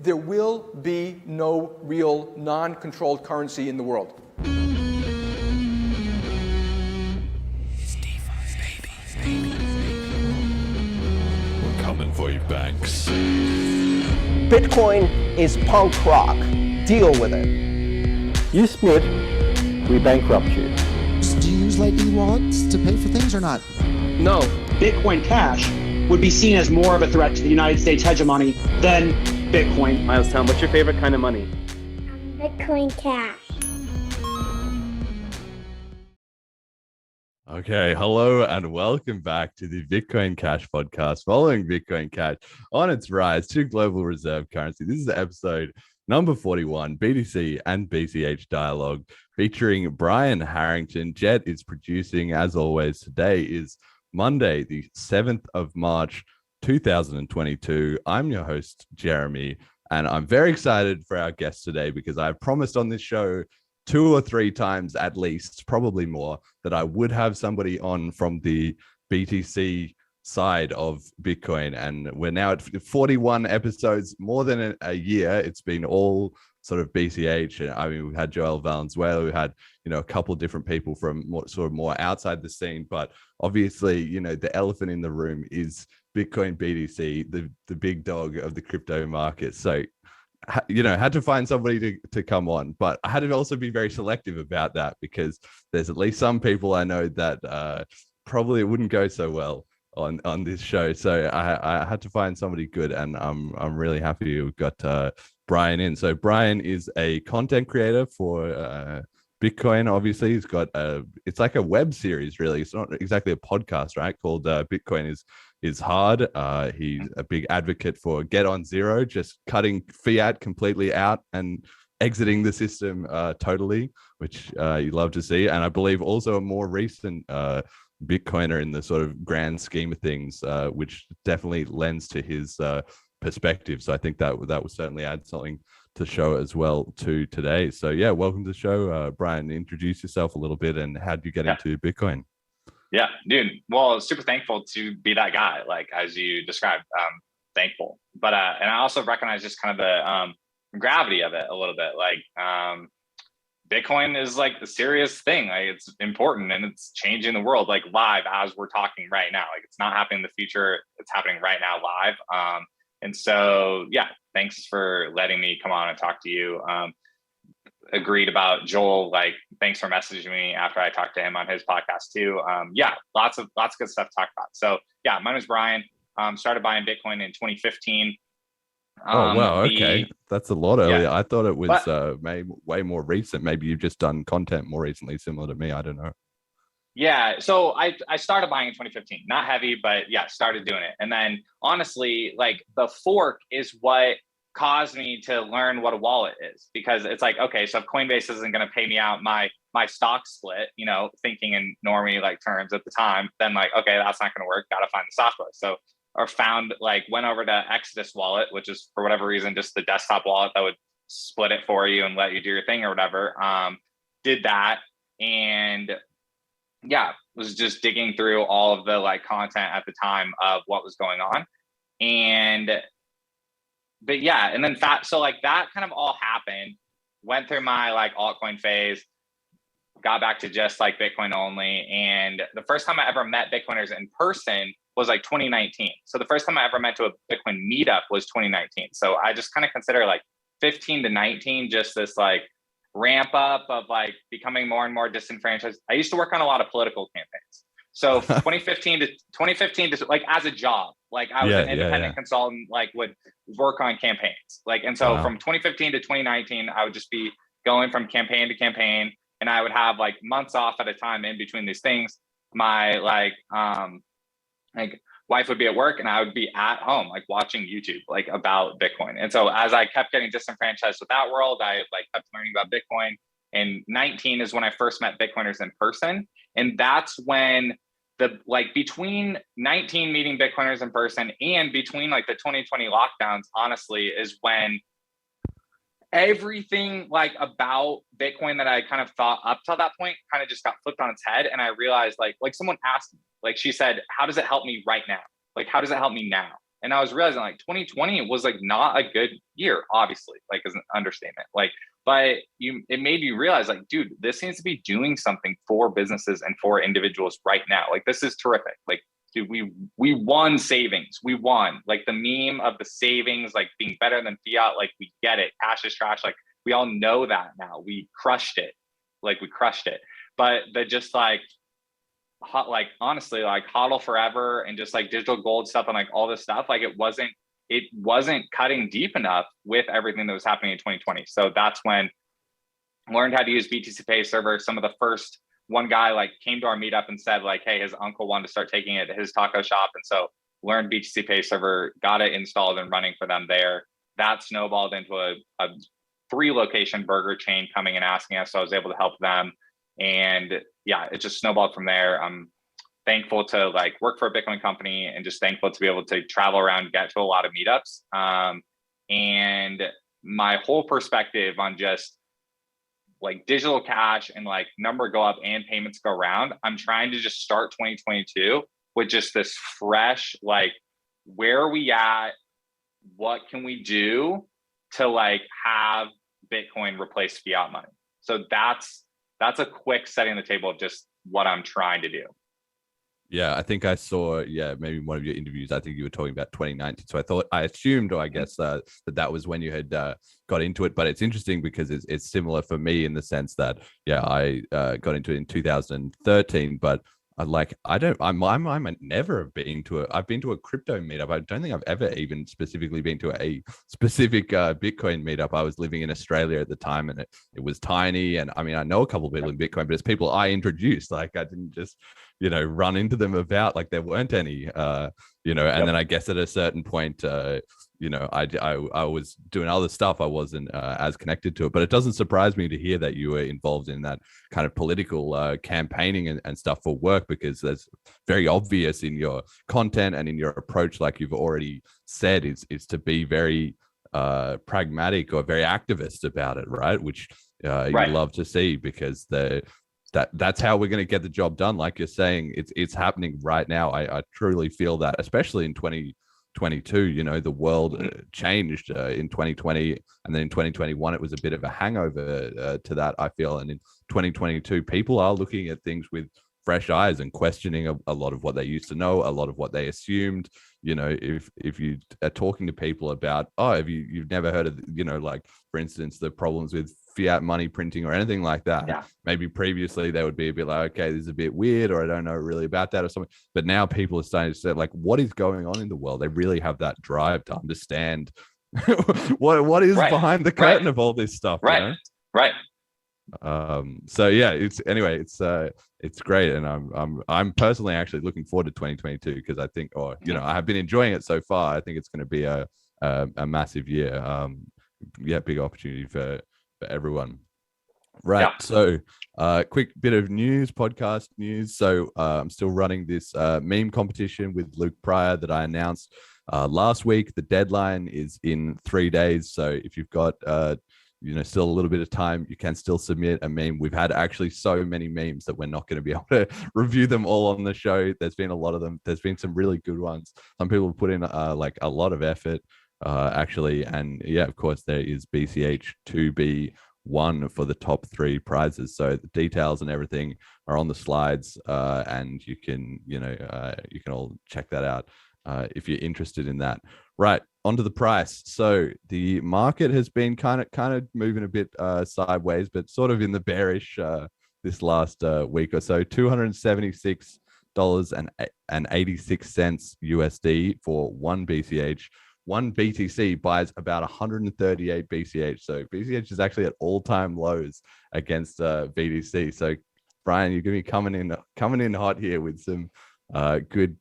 there will be no real non-controlled currency in the world. We're coming for you, banks. Bitcoin is punk rock. Deal with it. You split, we bankrupt you. Do you use Lightning wallets to pay for things or not? No. Bitcoin Cash would be seen as more of a threat to the United States hegemony than Bitcoin. Miles, Tom, what's your favorite kind of money? Bitcoin Cash. Okay, hello and welcome back to the Bitcoin Cash podcast, following Bitcoin Cash on its rise to global reserve currency. This is episode number 41, BTC and BCH dialogue, featuring Brian Harrington. Jett is producing, as always. Today is Monday, the 7th of March, 2022. I'm your host, Jeremy, and I'm very excited for our guest today because I've promised on this show 2 or 3 times at least, probably more, that I would have somebody on from the BTC side of Bitcoin. And we're now at 41 episodes, more than a year. It's been all sort of BCH. And I mean, we had Joel Valenzuela, we had, a couple of different people from more outside the scene. But obviously, the elephant in the room is Bitcoin BTC, the big dog of the crypto market. So had to find somebody to come on, but I had to also be very selective about that because there's at least some people I know that probably it wouldn't go so well on this show. So I had to find somebody good, and I'm really happy we've got Brian in. So Brian is a content creator for Bitcoin. Obviously, he's got it's like a web series, really. It's not exactly a podcast, right? Called Bitcoin is hard. He's a big advocate for get on zero, just cutting fiat completely out and exiting the system totally, which you love to see. And I believe also a more recent Bitcoiner in the sort of grand scheme of things, which definitely lends to his perspective. So I think that would certainly add something to the show as well to today. So yeah, welcome to the show, Brian. Introduce yourself a little bit, and how did you get into Bitcoin? Yeah, dude. Well, super thankful to be that guy, like as you described. Thankful, but and I also recognize just kind of the gravity of it a little bit. Like Bitcoin is like a serious thing. Like it's important and it's changing the world. Like live as we're talking right now. Like it's not happening in the future. It's happening right now live. And so yeah, thanks for letting me come on and talk to you. Agreed about Joel, like thanks for messaging me after I talked to him on his podcast too. Yeah, lots of good stuff to talk about. So yeah, my name is Brian. Started buying Bitcoin in 2015. Oh wow, okay, that's a lot earlier. Yeah, I thought it was maybe way more recent. Maybe you've just done content more recently, similar to me. I don't know. Yeah, so I started buying in 2015, not heavy, but yeah, started doing it. And then honestly, like the fork is what caused me to learn what a wallet is, because it's like, okay, so if Coinbase isn't going to pay me out my stock split, thinking in normie like terms at the time, then like, okay, that's not going to work. Got to find the software. So, or went over to Exodus wallet, which is for whatever reason, just the desktop wallet that would split it for you and let you do your thing or whatever. Did that. And yeah, was just digging through all of the like content at the time of what was going on. But yeah, and then so like that kind of all happened, went through my like altcoin phase, got back to just like Bitcoin only. And the first time I ever met Bitcoiners in person was like 2019. So the first time I ever went to a Bitcoin meetup was 2019. So I just kind of consider like 15 to 19, just this like ramp up of like becoming more and more disenfranchised. I used to work on a lot of political campaigns. So 2015 to like as a job, like I was an independent consultant, like would work on campaigns. Like, and so from 2015 to 2019, I would just be going from campaign to campaign, and I would have like months off at a time in between these things. My like wife would be at work and I would be at home, like watching YouTube, like about Bitcoin. And so as I kept getting disenfranchised with that world, I like kept learning about Bitcoin. And 19 is when I first met Bitcoiners in person. And that's when between 19 meeting Bitcoiners in person and between like the 2020 lockdowns, honestly, is when everything like about Bitcoin that I kind of thought up till that point kind of just got flipped on its head. And I realized like someone asked me, like she said, how does it help me right now? Like, how does it help me now? And I was realizing like 2020 was like not a good year, obviously, like as an understatement. Like, but it made you realize like, dude, this seems to be doing something for businesses and for individuals right now. Like, this is terrific. Like, dude, we won savings. We won. Like the meme of the savings, like being better than fiat. Like, we get it. Cash is trash. Like, we all know that now. We crushed it. Like, we crushed it. But the just like honestly, like hodl forever and just like digital gold stuff and like all this stuff, like it wasn't cutting deep enough with everything that was happening in 2020. So that's when I learned how to use BTC Pay server. Some of the first, one guy like came to our meetup and said like, hey, his uncle wanted to start taking it to his taco shop. And so learned BTC Pay server, got it installed and running for them there. That snowballed into a 3-location burger chain coming and asking us. So I was able to help them. And yeah, it just snowballed from there. I'm thankful to like work for a Bitcoin company and just thankful to be able to travel around, get to a lot of meetups. And my whole perspective on just like digital cash and like number go up and payments go around, I'm trying to just start 2022 with just this fresh, like, where are we at? What can we do to like have Bitcoin replace fiat money? So that's a quick setting the table of just what I'm trying to do. Yeah, I think I saw, maybe one of your interviews, I think you were talking about 2019. So I assumed, or I guess that was when you had got into it. But it's interesting because it's similar for me in the sense that, I got into it in 2013, but I'm never been to I've been to a crypto meetup. I don't think I've ever even specifically been to a specific Bitcoin meetup. I was living in Australia at the time and it was tiny. And I mean, I know a couple of people in Bitcoin, but it's people I introduced. Like, I didn't just, run into them about, like, there weren't any, and then I guess at a certain point, I was doing other stuff. I wasn't as connected to it, but it doesn't surprise me to hear that you were involved in that kind of political campaigning and stuff for work, because that's very obvious in your content and in your approach. Like you've already said, is to be very pragmatic or very activist about it, right? Which you love to see, because that's how we're going to get the job done. Like you're saying, it's happening right now. I truly feel that, especially in 2022, the world changed in 2020, and then in 2021 it was a bit of a hangover to that, I feel. And in 2022 people are looking at things with fresh eyes and questioning a lot of what they used to know, a lot of what they assumed. If you are talking to people about, you've never heard of, like, for instance, the problems with fiat money printing or anything like that, maybe previously they would be a bit like, okay, this is a bit weird, or I don't know really about that or something. But now people are starting to say, like, what is going on in the world? They really have that drive to understand what is behind the curtain of all this stuff. Right. So yeah, it's great, and I'm personally actually looking forward to 2022, because I think, I have been enjoying it so far. I think it's going to be a massive year. Big opportunity for everyone. Right. Yeah. So quick bit of news, podcast news. So I'm still running this meme competition with Luke Pryor that I announced last week. The deadline is in 3 days. So if you've got still a little bit of time, you can still submit a meme. We've had actually so many memes that we're not going to be able to review them all on the show. There's been a lot of them. There's been some really good ones. Some people put in like a lot of effort actually. And of course there is BCH to be won for the top 3 prizes. So the details and everything are on the slides, and you can all check that out if you're interested in that. Right, onto the price. So the market has been kind of moving a bit sideways, but sort of in the bearish this last week or so. $276.86 USD for 1 BCH. 1 BTC buys about 138 BCH. So BCH is actually at all-time lows against BTC. So Brian, you're going to be coming in hot here with some good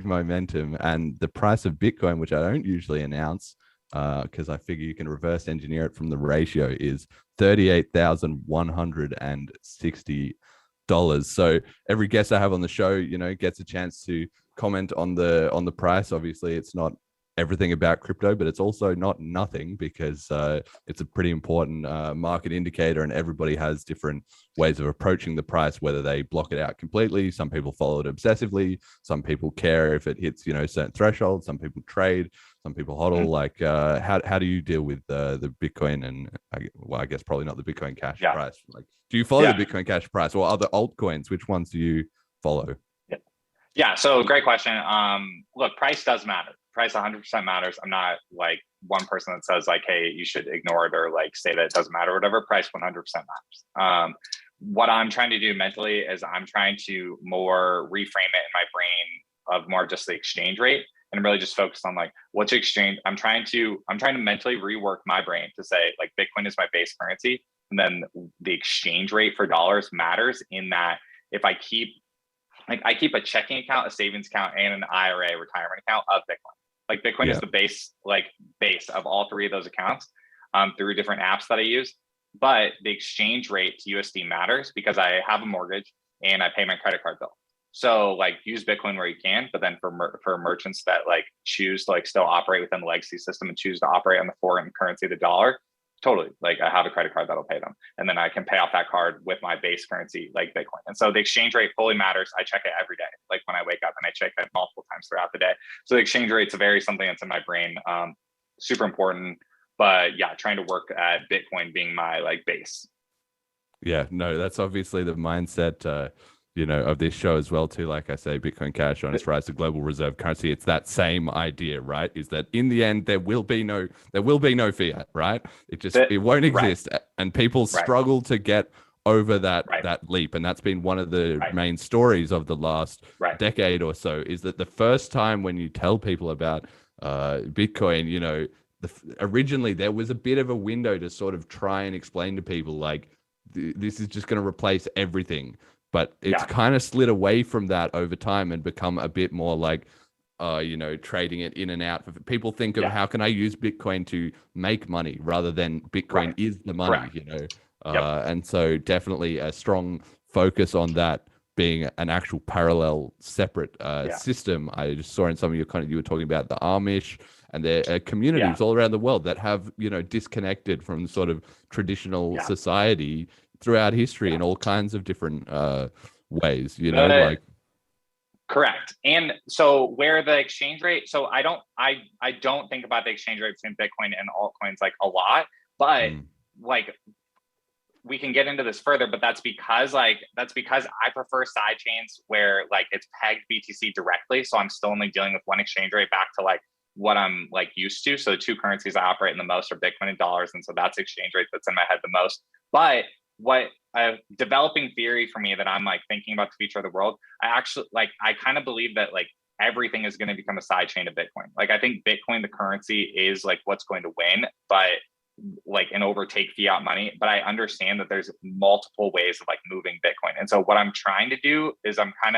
momentum. And the price of Bitcoin, which I don't usually announce because I figure you can reverse engineer it from the ratio, is $38,160. So every guest I have on the show, gets a chance to comment on the price. Obviously, it's not everything about crypto, but it's also not nothing, because it's a pretty important market indicator, and everybody has different ways of approaching the price, whether they block it out completely. Some people follow it obsessively. Some people care if it hits, certain thresholds. Some people trade. Some people hodl. Like, how do you deal with the Bitcoin and, I guess probably not the Bitcoin Cash price? Like, do you follow the Bitcoin Cash price or other altcoins? Which ones do you follow? Yeah. So great question. Look, price does matter. Price 100% matters. I'm not like one person that says like, hey, you should ignore it or like say that it doesn't matter or whatever. Price 100% matters. What I'm trying to do mentally is I'm trying to more reframe it in my brain of more just the exchange rate, and really just focus on like what's exchange. I'm trying to mentally rework my brain to say like Bitcoin is my base currency, and then the exchange rate for dollars matters in that if I keep a checking account, a savings account, and an IRA retirement account of Bitcoin. Like Bitcoin is the base of all three of those accounts through different apps that I use. But the exchange rate to USD matters because I have a mortgage and I pay my credit card bill. So like use Bitcoin where you can, but then for merchants that like choose to like still operate within the legacy system and choose to operate on the foreign currency, the dollar, totally. Like I have a credit card that'll pay them. And then I can pay off that card with my base currency, like Bitcoin. And so the exchange rate fully matters. I check it every day. Like when I wake up, and I check it multiple times throughout the day. So the exchange rate's something that's in my brain, super important. But yeah, trying to work at Bitcoin being my like base. Yeah, no, that's obviously the mindset, of this show as well too. Like I say, Bitcoin Cash on its rise to global reserve currency. It's that same idea, right? Is that in the end there will be no fiat, right? It won't exist, and people struggle to get over that leap, and that's been one of the main stories of the last decade or so. Is that the first time when you tell people about Bitcoin, originally there was a bit of a window to sort of try and explain to people like this is just going to replace everything. But it's kind of slid away from that over time and become a bit more like, trading it in and out. People think of how can I use Bitcoin to make money rather than Bitcoin is the money, And so definitely a strong focus on that being an actual parallel, separate system. I just saw in some of your you were talking about the Amish and their communities all around the world that have, disconnected from sort of traditional society throughout history in all kinds of different ways, Correct. And so where the exchange rate, so I don't think about the exchange rate between Bitcoin and altcoins like a lot, but like we can get into this further, but that's because I prefer side chains where like it's pegged BTC directly. So I'm still only dealing with one exchange rate back to like what I'm like used to. So the two currencies I operate in the most are Bitcoin and dollars. And so that's exchange rate that's in my head the most. But what a developing theory for me that I'm like thinking about the future of the world, I kind of believe that like everything is going to become a side chain of Bitcoin. Like I think Bitcoin, the currency, is like what's going to win, but like and overtake fiat money. But I understand that there's multiple ways of like moving Bitcoin. And so what I'm trying to do is I kind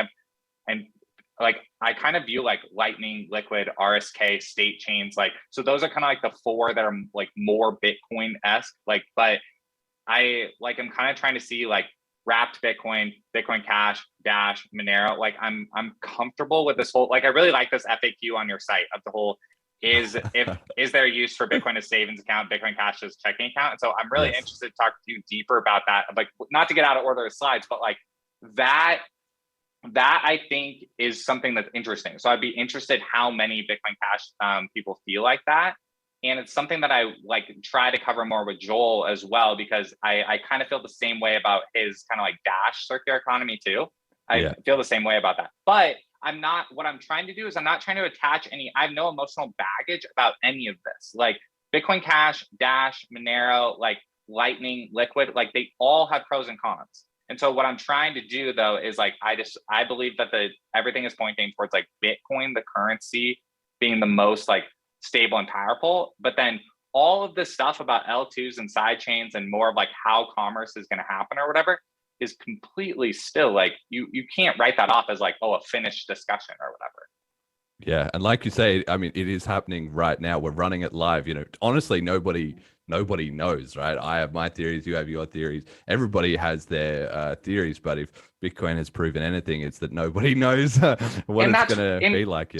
of view like Lightning, Liquid, RSK, state chains, like, so those are kind of like the four that are like more Bitcoin-esque, like, but I'm kind of trying to see like wrapped Bitcoin, Bitcoin Cash, Dash, Monero. Like I'm comfortable with this whole, like, I really like this FAQ on your site of the whole is there a use for Bitcoin as savings account, Bitcoin Cash as checking account? And so I'm really interested to talk to you deeper about that. Like, not to get out of order of slides, but like that I think is something that's interesting. So I'd be interested how many Bitcoin Cash people feel like that. And it's something that I like try to cover more with Joel as well, because I kind of feel the same way about his kind of like Dash circular economy too. I feel the same way about that. But what I'm trying to do is I'm not trying to attach I have no emotional baggage about any of this. Like Bitcoin Cash, Dash, Monero, like Lightning, Liquid, like they all have pros and cons. And so what I'm trying to do though is like, I believe that everything is pointing towards like Bitcoin, the currency, being the most like stable and powerful, but then all of this stuff about L2s and side chains and more of like how commerce is going to happen or whatever is completely still like you can't write that off as like, a finished discussion or whatever. Yeah, and like you say, I mean, it is happening right now. We're running it live. Honestly, nobody knows, right? I have my theories, you have your theories. Everybody has their theories, but if Bitcoin has proven anything, it's that nobody knows what it's going to be like.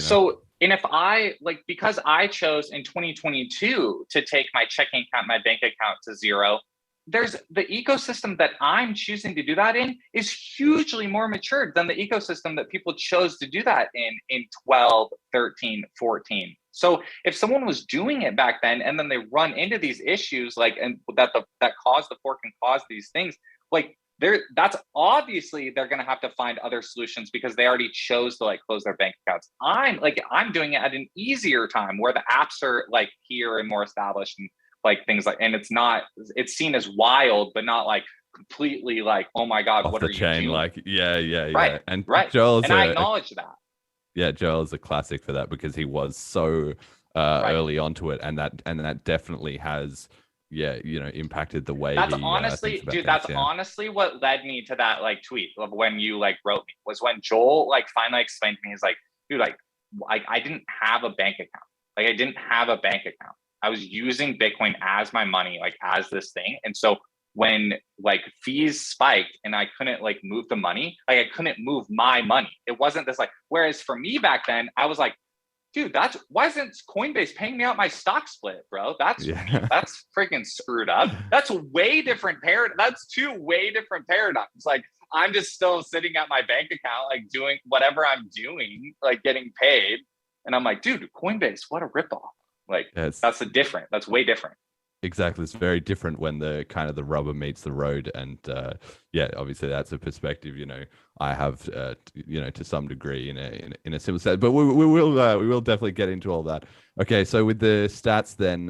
And if I like, because I chose in 2022 to take my checking account, my bank account to zero, there's the ecosystem that I'm choosing to do that in is hugely more matured than the ecosystem that people chose to do that in 12, 13, 14. So if someone was doing it back then and then they run into these issues like and that cause the fork and cause these things, like that's obviously they're going to have to find other solutions because they already chose to like close their bank accounts. I'm doing it at an easier time where the apps are like here and more established and like things like, and it's seen as wild, but not like completely like, oh my God, Off what the are you chain, doing? like, yeah. Right. And right. Joel's and I acknowledge that. Yeah, Joel is a classic for that because he was so early onto it, and that definitely has, impacted the way. That's he, honestly, dude. Things, that's honestly what led me to that like tweet of when you like wrote me was when Joel like finally explained to me. He's like, dude, like I didn't have a bank account. Like I didn't have a bank account. I was using Bitcoin as my money, like as this thing, and so when like fees spiked and I couldn't like move the money, like I couldn't move my money. It wasn't this like, whereas for me back then, I was like, dude, why isn't Coinbase paying me out my stock split, bro? That's freaking screwed up. That's way different That's two way different paradigms. Like I'm just still sitting at my bank account, like doing whatever I'm doing, like getting paid. And I'm like, dude, Coinbase, what a ripoff. Like that's way different. Exactly. It's very different when the kind of the rubber meets the road. And obviously that's a perspective, I have, to some degree in a similar set, but we will definitely get into all that. Okay. So with the stats then,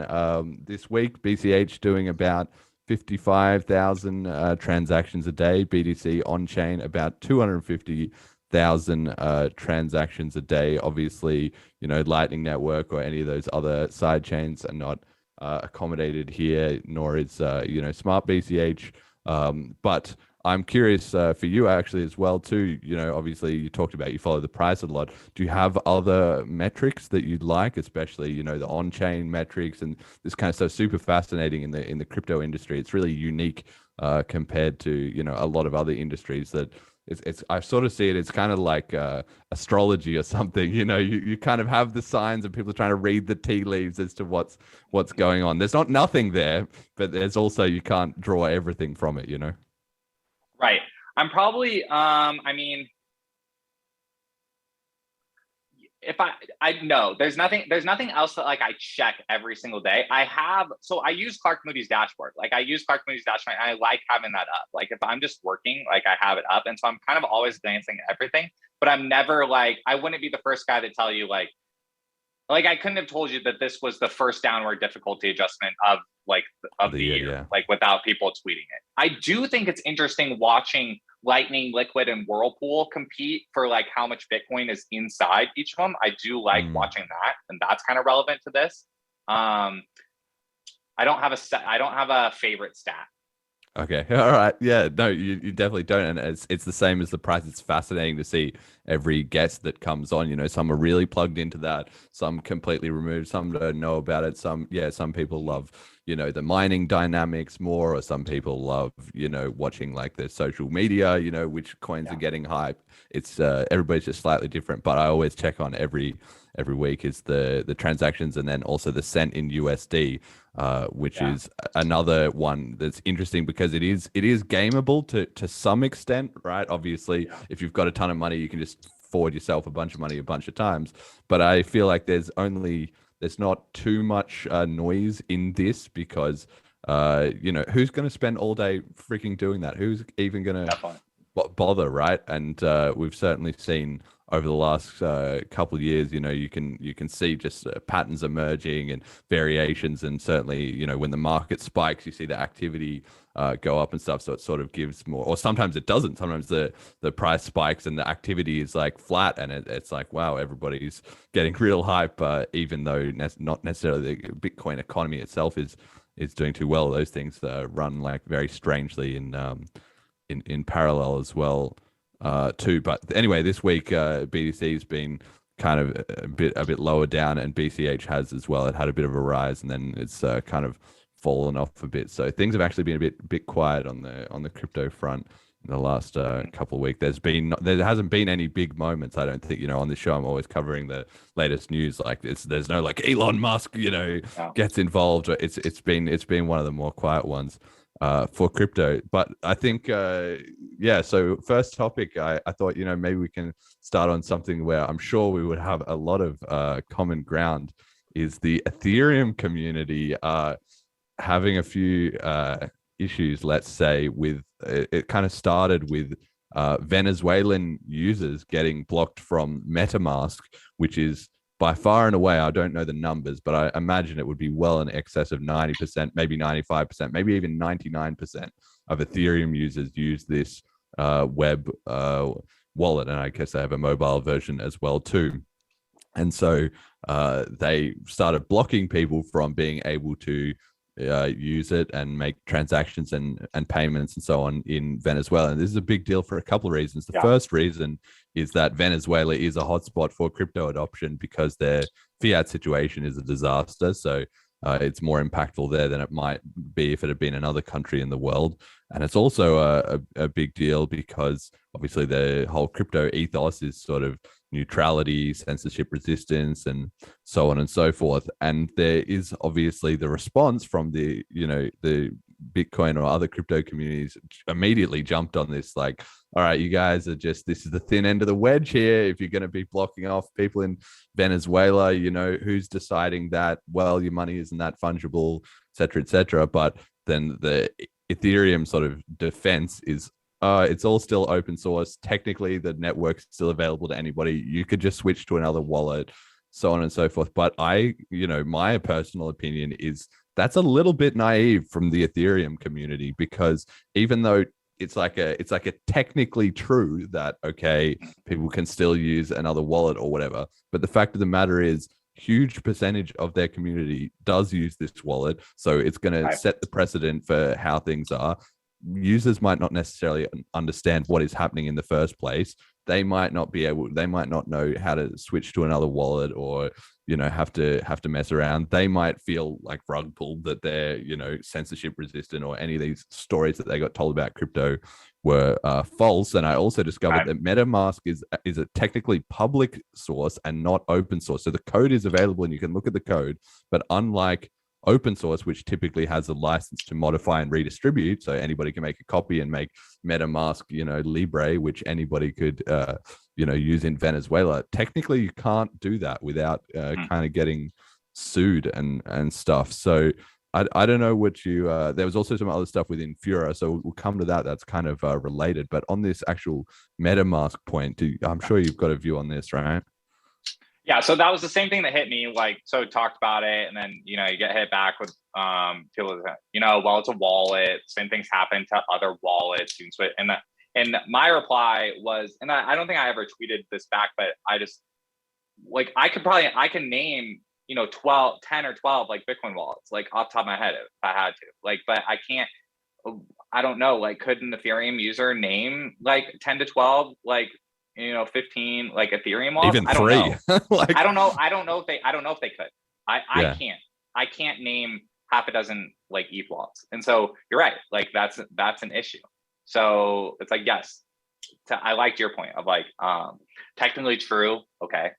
this week, BCH doing about 55,000 transactions a day, BTC on chain about 250,000 transactions a day. Obviously, Lightning Network or any of those other side chains are not accommodated here, nor is Smart BCH. But I'm curious for you actually as well too. Obviously you talked about you follow the price a lot. Do you have other metrics that you'd like, especially the on-chain metrics and this kind of stuff? Super fascinating in the crypto industry. It's really unique compared to a lot of other industries that. I sort of see it. It's kind of like astrology or something. You kind of have the signs, and people are trying to read the tea leaves as to what's going on. There's nothing there, but there's also you can't draw everything from it. Right. I'm probably. If I know there's nothing else that like I check every single day. I use Clark Moody's dashboard. Like I use Clark Moody's dashboard and I like having that up. Like if I'm just working, like I have it up. And so I'm kind of always glancing at everything, but I'm never like, I wouldn't be the first guy to tell you like I couldn't have told you that this was the first downward difficulty adjustment of the year, like without people tweeting it. I do think it's interesting watching Lightning, Liquid, and Whirlpool compete for like how much Bitcoin is inside each of them. I do like watching that, and that's kind of relevant to this. I don't have a favorite stat. Okay. All right. Yeah. No, you definitely don't. And it's the same as the price. It's fascinating to see every guest that comes on. Some are really plugged into that. Some completely removed. Some don't know about it. Some people love, the mining dynamics more, or some people love, watching like the social media, which coins are getting hype. It's everybody's just slightly different. But I always check on every week is the transactions, and then also the cent in USD. Which is another one that's interesting because it is gameable to some extent, right? Obviously, if you've got a ton of money, you can just forward yourself a bunch of money a bunch of times. But I feel like there's not too much noise in this because, who's going to spend all day freaking doing that? Who's even going to bother, right? And we've certainly seen over the last couple of years, you can see just patterns emerging and variations, and certainly, when the market spikes, you see the activity go up and stuff. So it sort of gives more, or sometimes it doesn't. Sometimes the price spikes and the activity is like flat, and it's like, wow, everybody's getting real hype, even though not necessarily the Bitcoin economy itself is doing too well. Those things run like very strangely in parallel as well. Too. But anyway, this week BTC has been kind of a bit lower down, and BCH has as well. It had a bit of a rise, and then it's kind of fallen off a bit. So things have actually been a bit quiet on the crypto front in the last couple of weeks. There hasn't been any big moments. I don't think, on this show, I'm always covering the latest news. Like there's no like Elon Musk, gets involved. It's been one of the more quiet ones for crypto. But I think, so first topic, I thought, maybe we can start on something where I'm sure we would have a lot of common ground, is the Ethereum community having a few issues, let's say, with it kind of started with Venezuelan users getting blocked from MetaMask, which is by far and away, I don't know the numbers, but I imagine it would be well in excess of 90%, maybe 95%, maybe even 99% of Ethereum users use this web wallet. And I guess they have a mobile version as well too. And so they started blocking people from being able to use it and make transactions and payments and so on in Venezuela. And this is a big deal for a couple of reasons. The first reason is that Venezuela is a hotspot for crypto adoption because their fiat situation is a disaster. So it's more impactful there than it might be if it had been another country in the world. And it's also a big deal because obviously the whole crypto ethos is sort of neutrality, censorship resistance, and so on and so forth. And there is obviously the response from the Bitcoin or other crypto communities immediately jumped on this, like, all right, you guys are this is the thin end of the wedge here. If you're going to be blocking off people in Venezuela, who's deciding that, well, your money isn't that fungible, et cetera, et cetera. But then the Ethereum sort of defense is, it's all still open source. Technically, the network's still available to anybody. You could just switch to another wallet, so on and so forth. But my personal opinion is that's a little bit naive from the Ethereum community, because even though it's like a technically true that, okay, people can still use another wallet or whatever, but the fact of the matter is, huge percentage of their community does use this wallet. So it's going to set the precedent for how things are. Users might not necessarily understand what is happening in the first place. They might not know how to switch to another wallet, or have to mess around. They might feel like rug pulled that they're censorship resistant, or any of these stories that they got told about crypto were false. And I also discovered that MetaMask is a technically public source and not open source. So the code is available and you can look at the code, but unlike open source, which typically has a license to modify and redistribute, so anybody can make a copy and make MetaMask, Libre, which anybody could, use in Venezuela. Technically, you can't do that without kind of getting sued and stuff. So I don't know what you. There was also some other stuff within Fura, so we'll come to that. That's kind of related. But on this actual MetaMask point, I'm sure you've got a view on this, right? Yeah, so that was the same thing that hit me. Like, so talked about it, and then you get hit back with people. Well, it's a wallet. Same things happen to other wallets. You can switch, and my reply was, and I don't think I ever tweeted this back, but I just I can name 10 or 12 like Bitcoin wallets, like off the top of my head if I had to. But I can't. I don't know. Could an Ethereum user name 10 to 12 15 Ethereum wallets? Even 3. I don't know. I don't know if they could. I can't name half a dozen ETH wallets. And so you're right. That's an issue. So it's yes. I liked your point of technically true. Okay.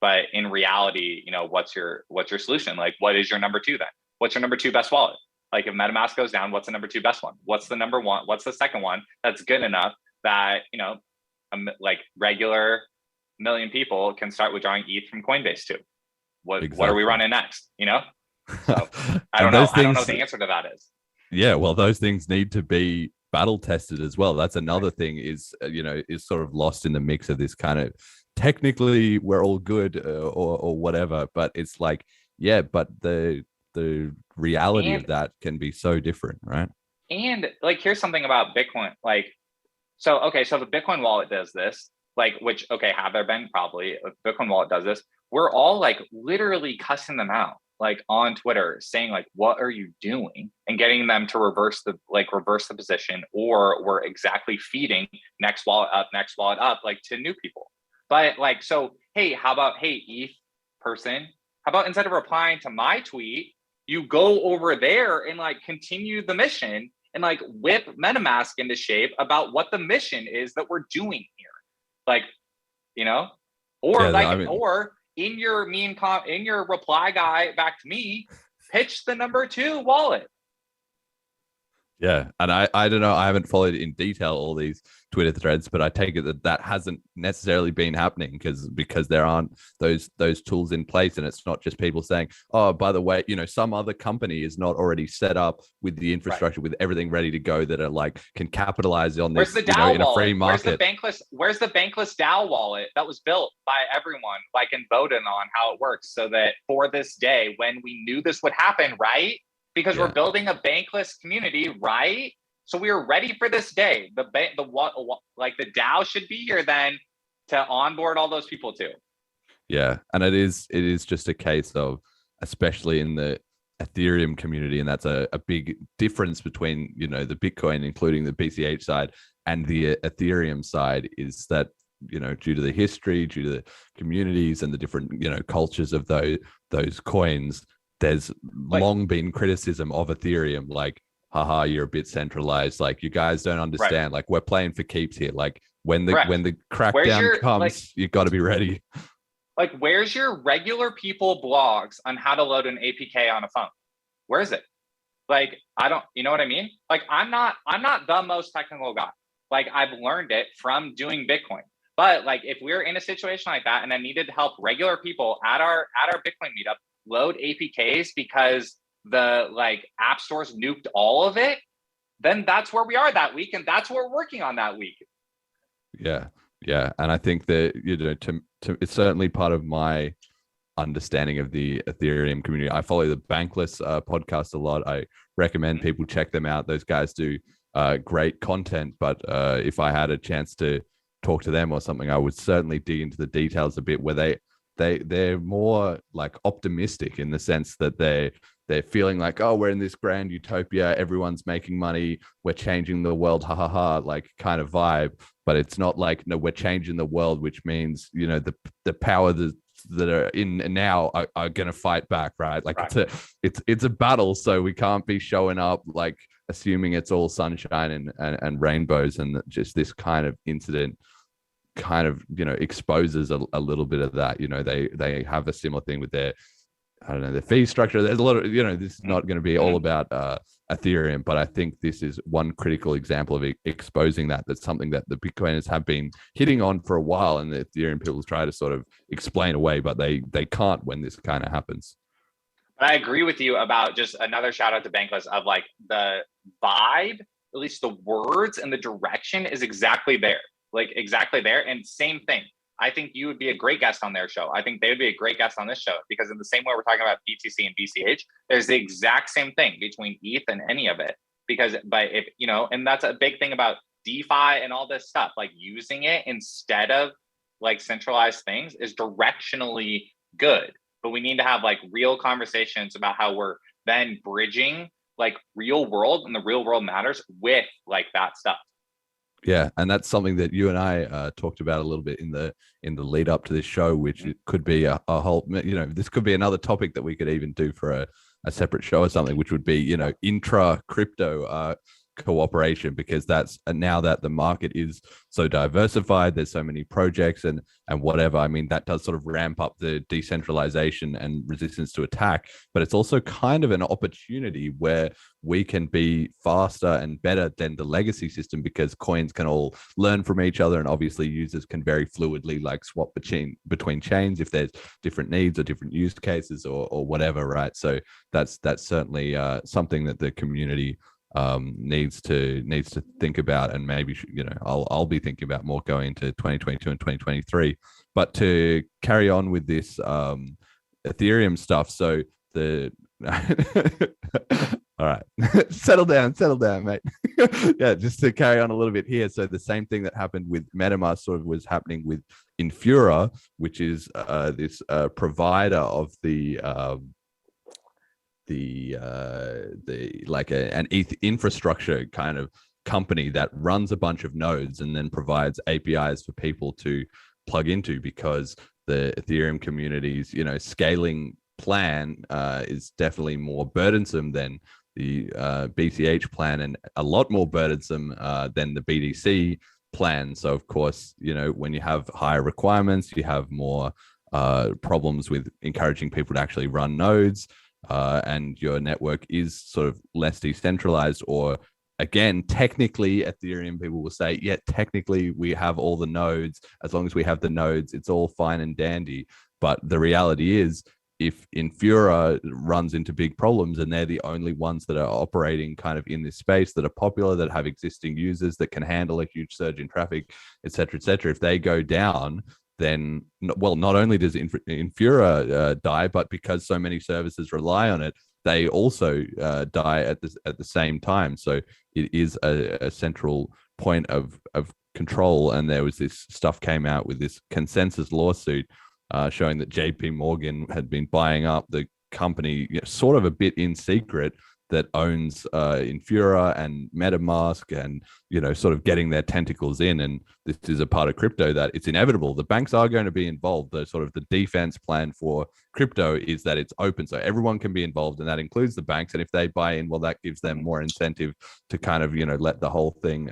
But in reality, what's your solution? What is your number 2 then? What's your number 2 best wallet? If MetaMask goes down, what's the number 2 best one? What's the number 1? What's the second one that's good enough that, regular million people can start withdrawing ETH from Coinbase too? What are we running next? So I don't know. I don't know what the answer to that is. Yeah, well, those things need to be battle tested as well. That's another thing is sort of lost in the mix of this kind of technically we're all good or whatever, but it's but the reality of that can be so different, right? And here's something about Bitcoin. So the Bitcoin wallet does this, have there been probably a Bitcoin wallet does this. We're all literally cussing them out, on Twitter, saying what are you doing, and getting them to reverse the position, or we're exactly feeding next wallet up to new people. But hey, how about, hey, ETH person, how about instead of replying to my tweet, you go over there and continue the mission and like whip MetaMask into shape about what the mission is that we're doing here. Like, you know, or Yeah, like, I mean- or in your in your reply guy back to me, pitch the number 2 wallet. Yeah, and I don't know. I haven't followed in detail all these Twitter threads, but I take it that hasn't necessarily been happening because there aren't those tools in place, and it's not just people saying, "Oh, by the way, you know, some other company is not already set up with the infrastructure, with everything ready to go that are like can capitalize on Where's this, the DAO in a free wallet? market." Where's the bankless DAO wallet that was built by everyone, like, and voted on how it works, so that for this day, when we knew this would happen, right? Because we're building a bankless community, right? So we were ready for this day. The DAO should be here then to onboard all those people too. Yeah, and it is just a case of, especially in the Ethereum community, and that's a big difference between, you know, the Bitcoin, including the BCH side, and the Ethereum side, is that, you know, due to the history, due to the communities and the different, you know, cultures of those coins, there's long been criticism of Ethereum, like, haha, you're a bit centralized, like you guys don't understand, like we're playing for keeps here, like when the crackdown comes, you got to be ready. Like, where's your regular people blogs on how to load an APK on a phone? Where is it? Like, I don't, you know what I mean? Like, I'm not the most technical guy. Like, I've learned it from doing Bitcoin. But like, if we're in a situation like that and I needed to help regular people at our Bitcoin meetup load APKs because the like app stores nuked all of it, then that's where we are that week, and that's what we're working on that week. Yeah, and I think that, you know, to it's certainly part of my understanding of the Ethereum community. I follow the Bankless podcast a lot. I recommend people check them out. Those guys do great content, but if I had a chance to talk to them or something, I would certainly dig into the details a bit, where they're more like optimistic in the sense that they're feeling like, oh, we're in this grand utopia, everyone's making money, we're changing the world, ha ha ha, like kind of vibe. But it's not like, no, we're changing the world, which means, you know, the power that are in now are going to fight back, right? Like, right. It's a battle, so we can't be showing up like assuming it's all sunshine and rainbows, and just this kind of incident kind of, you know, exposes a little bit of that. You know, they have a similar thing with their, I don't know, the fee structure. There's a lot of, you know, this is not going to be all about Ethereum, but I think this is one critical example of exposing that. That's something that the Bitcoiners have been hitting on for a while, and the Ethereum people try to sort of explain away, but they can't when this kind of happens. I agree with you about, just another shout out to Bankless, of like the vibe, at least the words and the direction is exactly there. Like exactly there. And same thing. I think you would be a great guest on their show. I think they would be a great guest on this show, because in the same way we're talking about BTC and BCH, there's the exact same thing between ETH and any of it. Because, but if, you know, and that's a big thing about DeFi and all this stuff, like using it instead of like centralized things is directionally good. But we need to have like real conversations about how we're then bridging like real world, and the real world matters, with like that stuff. Yeah, and that's something that you and I talked about a little bit in the lead up to this show, which it could be a whole, you know, this could be another topic that we could even do for a separate show or something, which would be, you know, intra crypto cooperation, because that's now that the market is so diversified, there's so many projects and whatever. I mean, that does sort of ramp up the decentralization and resistance to attack, but it's also kind of an opportunity where we can be faster and better than the legacy system, because coins can all learn from each other, and obviously users can very fluidly like swap between chains if there's different needs or different use cases or whatever, right? So that's certainly something that the community needs to think about, and maybe, you know, I'll be thinking about more going into 2022 and 2023. But to carry on with this Ethereum stuff, so the all right, settle down, mate. Yeah, just to carry on a little bit here. So the same thing that happened with MetaMask sort of was happening with Infura, which is this provider of the like an ETH infrastructure kind of company that runs a bunch of nodes and then provides APIs for people to plug into, because the Ethereum community's, you know, scaling plan is definitely more burdensome than BCH plan and a lot more burdensome than the BTC plan. So of course, when you have higher requirements, you have more problems with encouraging people to actually run nodes, and your network is sort of less decentralized. Or again, technically, Ethereum people will say, yeah, technically we have all the nodes. As long as we have the nodes, it's all fine and dandy. But the reality is, if Infura runs into big problems and they're the only ones that are operating kind of in this space, that are popular, that have existing users, that can handle a huge surge in traffic, et cetera, if they go down, then, well, not only does Infura die, but because so many services rely on it, they also die at the same time. So it is a central point of control. And there was this stuff came out with this consensus lawsuit showing that JPMorgan had been buying up the company, sort of a bit in secret, that owns Infura and MetaMask, and sort of getting their tentacles in. And this is a part of crypto that it's inevitable. The banks are going to be involved. The sort of the defense plan for crypto is that it's open, so everyone can be involved, and that includes the banks. And if they buy in, well, that gives them more incentive to kind of let the whole thing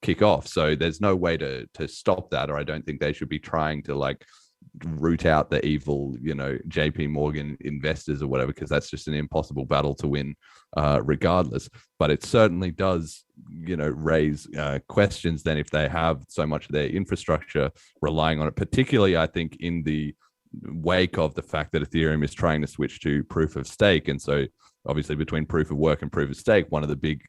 kick off. So there's no way to stop that, or I don't think they should be trying to like root out the evil JPMorgan investors or whatever, because that's just an impossible battle to win regardless. But it certainly does raise questions then if they have so much of their infrastructure relying on it, particularly I think in the wake of the fact that Ethereum is trying to switch to proof of stake. And so obviously between proof of work and proof of stake, one of the big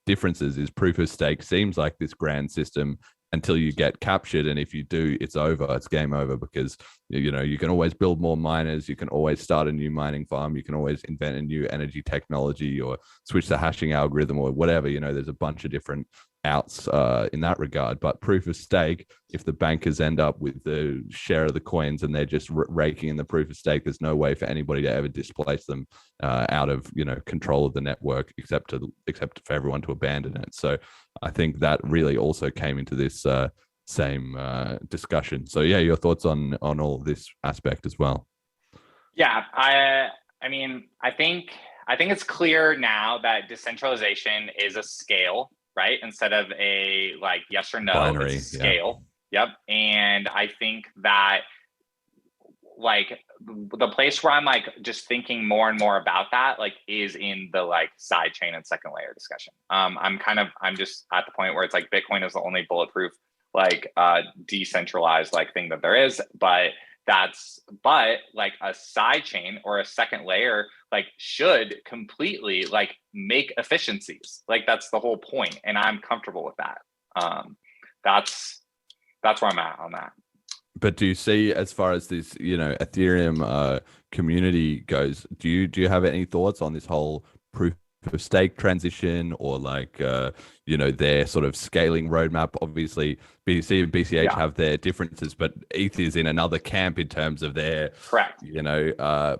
differences is proof of stake seems like this grand system until you get captured, and if you do, it's over. It's game over, because you can always build more miners, you can always start a new mining farm, you can always invent a new energy technology or switch the hashing algorithm or whatever. There's a bunch of different outs in that regard. But proof of stake, if the bankers end up with the share of the coins and they're just raking in the proof of stake, there's no way for anybody to ever displace them out of control of the network, except for everyone to abandon it. So I think that really also came into this same discussion. So yeah, your thoughts on all of this aspect as well? Yeah, I mean, I think it's clear now that decentralization is a scale, right? Instead of a like yes or no, binary, it's a scale. Yeah. Yep. And I think that like the place where I'm like just thinking more and more about that like is in the like side chain and second layer discussion. I'm just at the point where it's like Bitcoin is the only bulletproof like decentralized like thing that there is, but like a side chain or a second layer like should completely like make efficiencies. Like that's the whole point, and I'm comfortable with that. That's where I'm at on that. But do you see, as far as this, Ethereum community goes, do you have any thoughts on this whole proof of stake transition, or like, their sort of scaling roadmap? Obviously, BTC and BCH have their differences, but ETH is in another camp in terms of their, correct,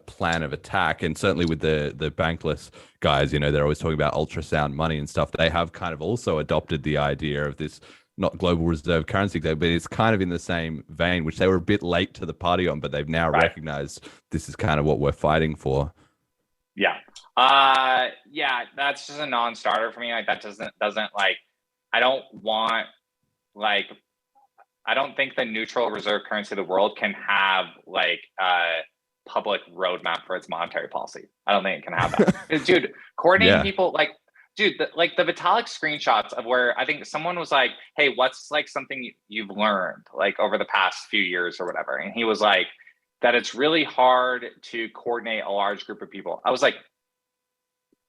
plan of attack. And certainly with the bankless guys, they're always talking about ultrasound money and stuff. They have kind of also adopted the idea of this, not global reserve currency, but it's kind of in the same vein, which they were a bit late to the party on, but they've now recognized this is kind of what we're fighting for. Yeah. Yeah, that's just a non-starter for me. Like that doesn't like, I don't think the neutral reserve currency of the world can have like a public roadmap for its monetary policy. I don't think it can have that. Dude, coordinating people like, dude, the Vitalik screenshots of where I think someone was like, hey, what's like something you've learned like over the past few years or whatever? And he was like, that it's really hard to coordinate a large group of people. I was like,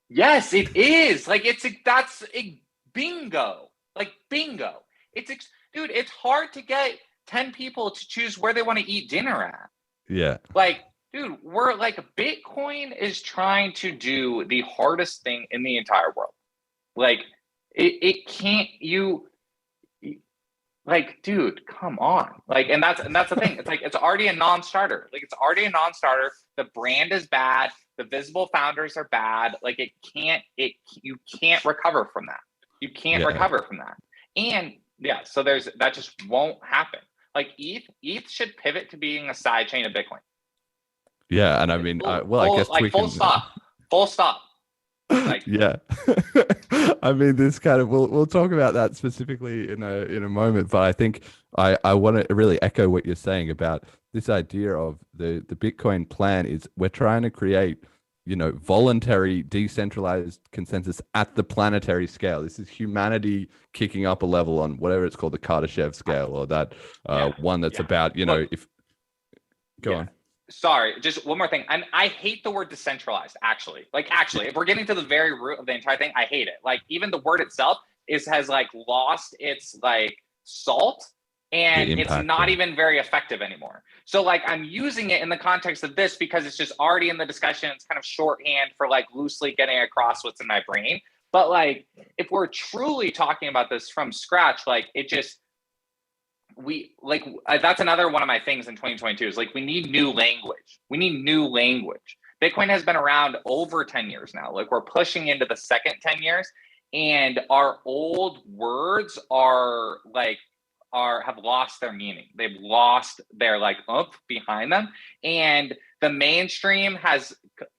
yes, it is. Like, that's a bingo. Like, bingo. Dude, it's hard to get 10 people to choose where they want to eat dinner at. Yeah. Like, dude, we're like, Bitcoin is trying to do the hardest thing in the entire world. Like, it can't, like, dude, come on. Like, and that's the thing. It's like, it's already a non-starter. Like, it's already a non-starter. The brand is bad. The visible founders are bad. Like, you can't recover from that. You can't recover from that. And yeah, so that just won't happen. Like ETH should pivot to being a side chain of Bitcoin. Yeah, and I mean, I guess like full stop. Like, yeah. I mean, this kind of we'll talk about that specifically in a moment, but I think I want to really echo what you're saying about this idea of the Bitcoin plan is we're trying to create, voluntary decentralized consensus at the planetary scale. This is humanity kicking up a level on whatever it's called, the Kardashev scale, or that one that's about, Look, if go on. Sorry, just one more thing. I hate the word decentralized, actually. Like, actually, if we're getting to the very root of the entire thing, I hate it. Like, even the word itself has like lost its like salt, and The impact, it's not yeah. even very effective anymore. So like, I'm using it in the context of this because it's just already in the discussion. It's kind of shorthand for like loosely getting across what's in my brain. But like, if we're truly talking about this from scratch, like it just, that's another one of my things in 2022 is like, we need new language. We need new language. Bitcoin has been around over 10 years now. Like, we're pushing into the second 10 years, and our old words have lost their meaning. They've lost their like oomph behind them, and the mainstream has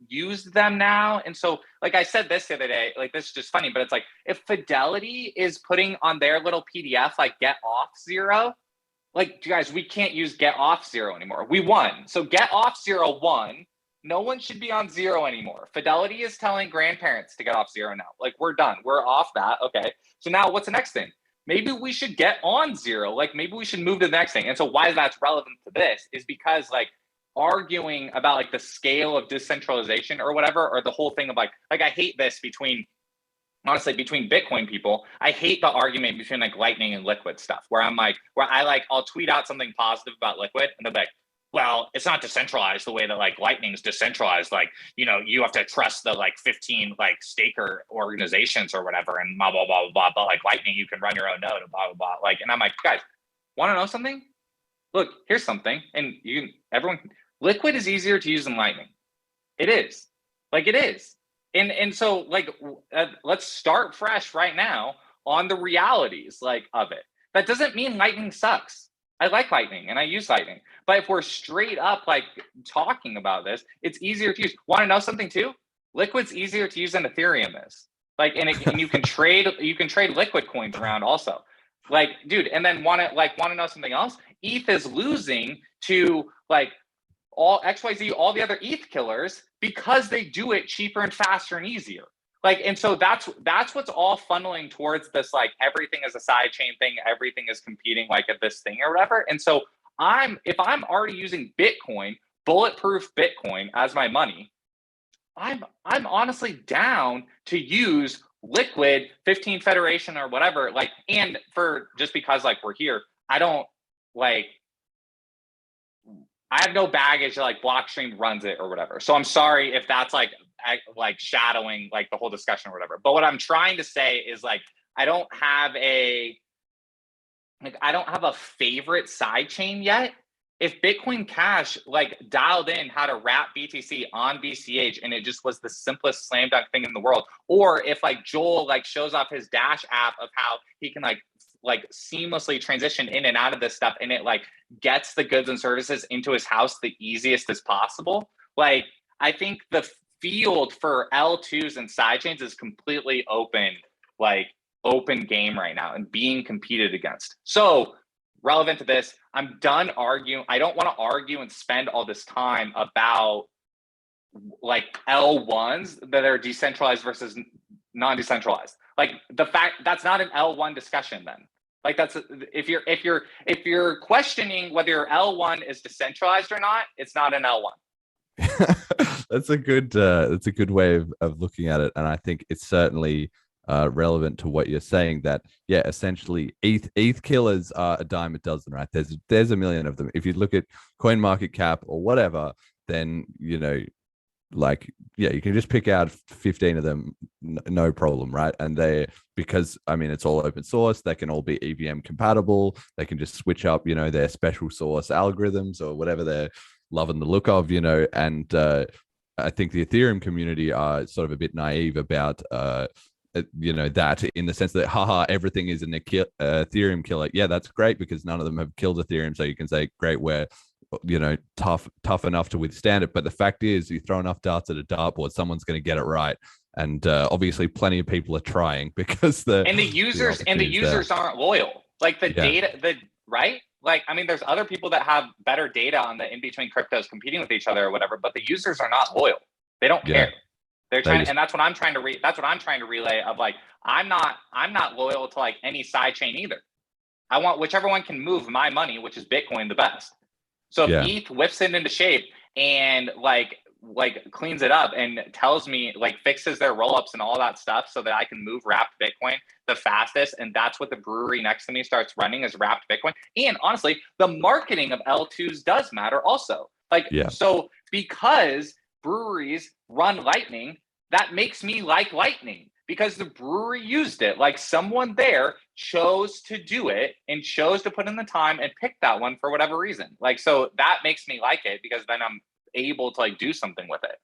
used them now. And so, like I said this the other day, like, this is just funny, but it's like, if Fidelity is putting on their little PDF like get off zero, like, guys, we can't use get off zero anymore. We won. So get off zero won. No one should be on zero anymore. Fidelity is telling grandparents to get off zero now. Like, we're done. We're off that. Okay. So now what's the next thing? Maybe we should get on zero. Like, maybe we should move to the next thing. And so why that's relevant to this is because like arguing about like the scale of decentralization or whatever, or the whole thing of like I hate this honestly, between Bitcoin people, I hate the argument between like Lightning and Liquid stuff, where I'll tweet out something positive about Liquid, and they're like, well, it's not decentralized the way that like Lightning's decentralized. Like, you have to trust the like 15 like staker organizations or whatever, and blah, blah, blah, blah, blah. But like Lightning, you can run your own node and blah, blah, blah. Like, and I'm like, guys, want to know something? Look, here's something. And Liquid is easier to use than Lightning. It is. Like, it is. And so like, let's start fresh right now on the realities like of it. That doesn't mean Lightning sucks. I like Lightning and I use Lightning, but if we're straight up like talking about this, it's easier to use. Want to know something too? Liquid's easier to use than Ethereum is. Like, and you can trade Liquid coins around also. Like, dude, and then want to know something else? ETH is losing to like all XYZ, all the other ETH killers, because they do it cheaper and faster and easier. Like, and so that's what's all funneling towards this, like, everything is a side chain thing, everything is competing like at this thing or whatever. And so if I'm already using Bitcoin, bulletproof Bitcoin as my money, I'm honestly down to use Liquid, 15 Federation or whatever. Like, and for just because like we're here, I have no baggage like Blockstream runs it or whatever. So I'm sorry if that's like shadowing like the whole discussion or whatever. But what I'm trying to say is like, I don't have a favorite side chain yet. If Bitcoin Cash like dialed in how to wrap BTC on BCH and it just was the simplest slam dunk thing in the world, or if like Joel like shows off his Dash app of how he can like seamlessly transition in and out of this stuff, and it like gets the goods and services into his house the easiest as possible. Like, I think the field for L2s and sidechains is completely open game right now and being competed against. So relevant to this, I'm done arguing. I don't want to argue and spend all this time about like L1s that are decentralized versus non-decentralized. Like, the fact that's not an L1 discussion then. Like, that's if you're questioning whether your L1 is decentralized or not, it's not an L1. That's a good way of looking at it, and I think it's certainly relevant to what you're saying. That essentially ETH killers are a dime a dozen, right? There's a million of them. If you look at CoinMarketCap or whatever, then you can just pick out 15 of them, no problem, right? And because it's all open source, they can all be EVM compatible. They can just switch up, their special source algorithms or whatever they're loving the look of, and I think the Ethereum community are sort of a bit naive about, that in the sense that, everything is an Ethereum killer. Yeah, that's great because none of them have killed Ethereum. So you can say, great, we're tough enough to withstand it. But the fact is, you throw enough darts at a dartboard, someone's going to get it right. and obviously plenty of people are trying because the users aren't loyal. Like the data, right? Like, I mean, there's other people that have better data on the in between cryptos competing with each other or whatever, but the users are not loyal. They don't care. They're trying, and that's what I'm trying to that's what I'm trying to relay of like, I'm not loyal to like any side chain either. I want whichever one can move my money, which is Bitcoin, the best. So if ETH whips it into shape and like cleans it up and tells me, like, fixes their rollups and all that stuff so that I can move wrapped Bitcoin the fastest, and that's what the brewery next to me starts running is wrapped Bitcoin. And honestly, the marketing of L2s does matter also. Like, so because breweries run Lightning, that makes me like Lightning because the brewery used it. Like, someone there chose to do it and chose to put in the time and pick that one for whatever reason. Like, so that makes me like it because then I'm able to like do something with it.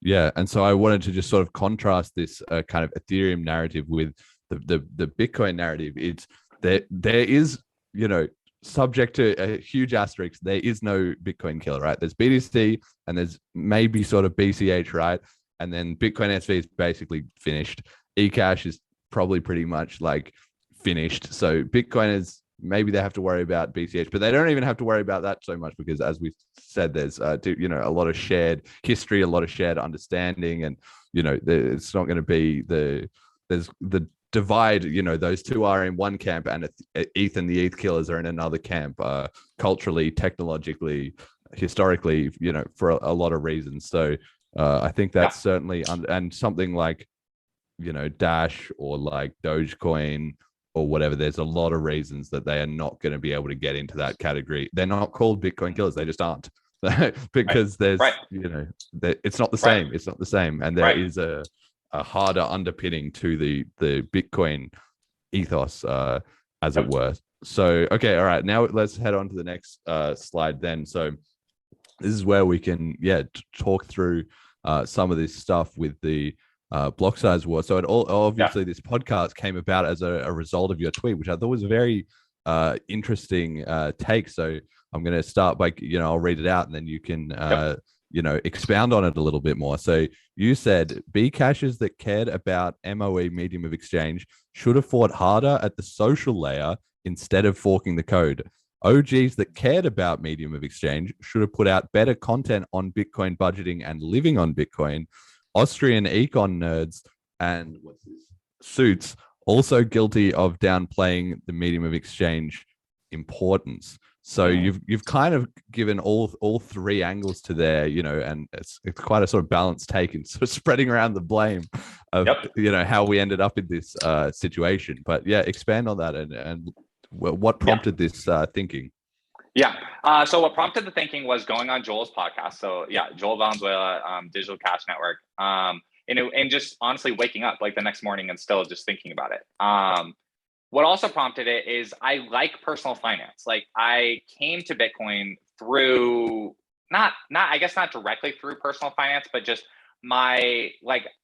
Yeah, and so I wanted to just sort of contrast this kind of Ethereum narrative with the Bitcoin narrative. It's there is, you know, subject to a huge asterisk, there is no Bitcoin killer, right? There's BTC and there's maybe sort of BCH, right? And then Bitcoin SV is basically finished. eCash is probably pretty much like finished. So Bitcoin is, maybe they have to worry about BCH, but they don't even have to worry about that so much because, as we said, there's you know, a lot of shared history, a lot of shared understanding, and you know, it's not going to be there's the divide. You know, those two are in one camp, and ETH and the ETH killers are in another camp, culturally, technologically, historically, you know, for a lot of reasons. So I think that's certainly and something like, you know, Dash or like Dogecoin or whatever, there's a lot of reasons that they are not going to be able to get into that category. They're not called Bitcoin killers. They just aren't because there's, you know, it's not the same. It's not the same. And there is a harder underpinning to the Bitcoin ethos, as it were. So, okay. All right. Now let's head on to the next slide then. So this is where we can, talk through some of this stuff with the Blocksize War. So obviously this podcast came about as a result of your tweet, which I thought was a very interesting take. So I'm going to start by, you know, I'll read it out and then you can, you know, expound on it a little bit more. So you said Bcashers that cared about MOE, medium of exchange, should have fought harder at the social layer instead of forking the code. OGs that cared about medium of exchange should have put out better content on Bitcoin budgeting and living on Bitcoin. Austrian econ nerds and suits also guilty of downplaying the medium of exchange importance. So you've kind of given all three angles to there, you know, and it's quite a sort of balanced take and sort of spreading around the blame of you know, how we ended up in this situation. But expand on that and what prompted this thinking. So what prompted the thinking was going on Joel's podcast. So Joel Valenzuela, Digital Cash Network, and just honestly waking up like the next morning and still just thinking about it. What also prompted it is I like personal finance. Like, I came to Bitcoin through not directly through personal finance, but just I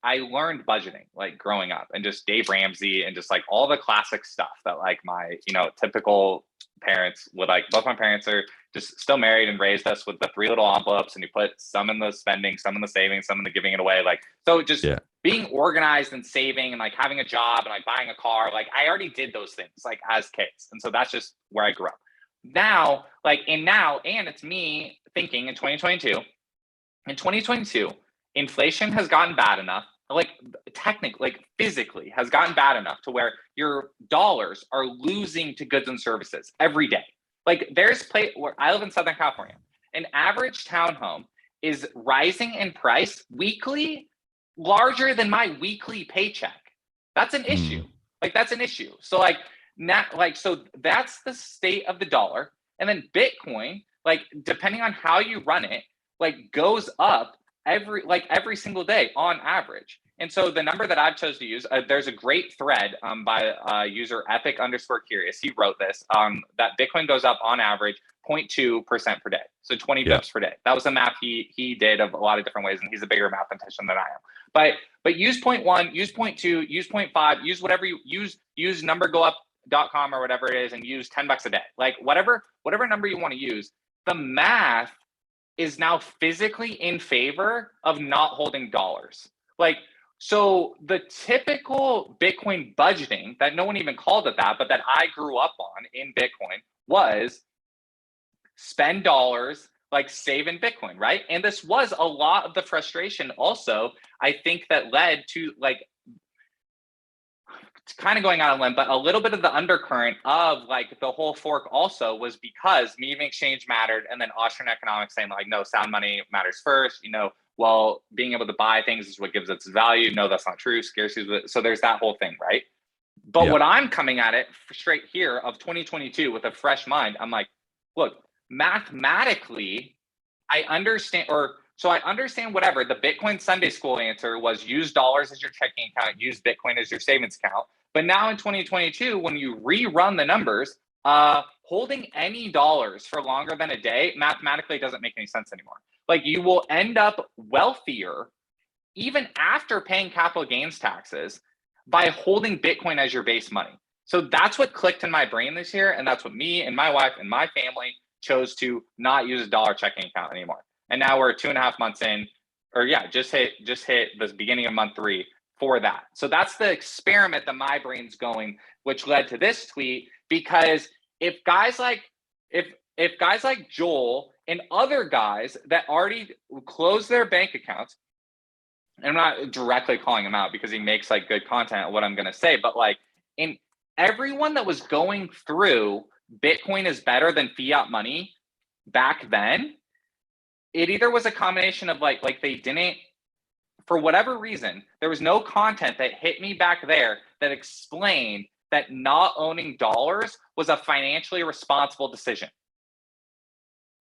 learned budgeting like growing up, and just Dave Ramsey and just like all the classic stuff that like my, you know, typical parents would like. Both my parents are just still married and raised us with the 3 little envelopes, and you put some in the spending, some in the savings, some in the giving it away. Like, so just being organized and saving and like having a job and like buying a car, like I already did those things like as kids. And so that's just where I grew up. Now, and it's me thinking in 2022, inflation has gotten bad enough, like technically, like physically has gotten bad enough to where your dollars are losing to goods and services every day. Like, there's where I live in Southern California, an average townhome is rising in price weekly, larger than my weekly paycheck. That's an issue. Like, that's an issue. So like so that's the state of the dollar. And then Bitcoin, like depending on how you run it, like goes up every single day on average. And so the number that I've chose to use, there's a great thread by user epic_curious. He wrote this, that Bitcoin goes up on average 0.2% per day. So 20 bips per day. That was the math he did of a lot of different ways. And he's a bigger mathematician than I am. But use 0.1, use 0.2, use 0.5, use whatever you use numbergoup.com or whatever it is, and use $10 a day. Like whatever number you want to use, the math is now physically in favor of not holding dollars. Like So the typical Bitcoin budgeting that no one even called it that, but that I grew up on in Bitcoin was spend dollars, like save in Bitcoin, right? And this was a lot of the frustration also, I think, that led to like, it's kind of going out on a limb, but a little bit of the undercurrent of like the whole fork also was because medium exchange mattered, and then Austrian economics saying like, no, sound money matters first, well, being able to buy things is what gives its value. No, that's not true. Scarcity. So there's that whole thing, right? But what I'm coming at it straight here of 2022 with a fresh mind, I'm like, look, mathematically, I understand, I understand whatever. The Bitcoin Sunday school answer was use dollars as your checking account, use Bitcoin as your savings account. But now in 2022, when you rerun the numbers, holding any dollars for longer than a day mathematically doesn't make any sense anymore. Like, you will end up wealthier even after paying capital gains taxes by holding Bitcoin as your base money. So that's what clicked in my brain this year. And that's what me and my wife and my family chose to not use a dollar checking account anymore. And now we're 2.5 months in, just hit the beginning of month 3 for that. So that's the experiment that my brain's going, which led to this tweet. Because if guys like Joel and other guys that already closed their bank accounts, and I'm not directly calling him out because he makes like good content at what I'm going to say, but like, in everyone that was going through Bitcoin is better than fiat money back then, it either was a combination of like they didn't, for whatever reason, there was no content that hit me back there that explained that not owning dollars was a financially responsible decision.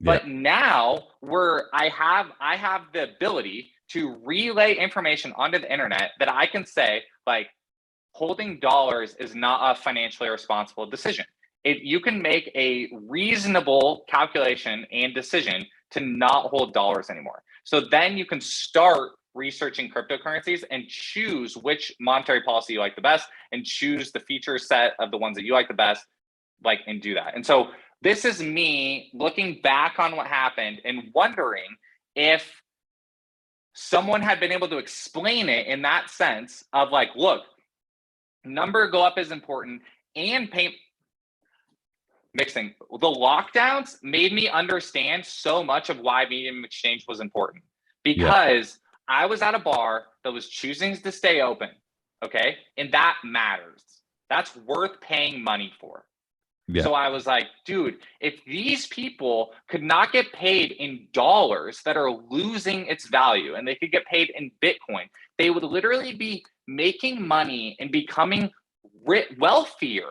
But now I have the ability to relay information onto the internet that I can say, like, holding dollars is not a financially responsible decision. You can make a reasonable calculation and decision to not hold dollars anymore. So then you can start researching cryptocurrencies and choose which monetary policy you like the best, and choose the feature set of the ones that you like the best, and do that. And so this is me looking back on what happened and wondering if someone had been able to explain it in that sense of like, look, number go up is important, and mixing. The lockdowns made me understand so much of why medium exchange was important, because I was at a bar that was choosing to stay open. Okay. And that matters. That's worth paying money for. So I was like, dude, if these people could not get paid in dollars that are losing its value, and they could get paid in Bitcoin, they would literally be making money and becoming wealthier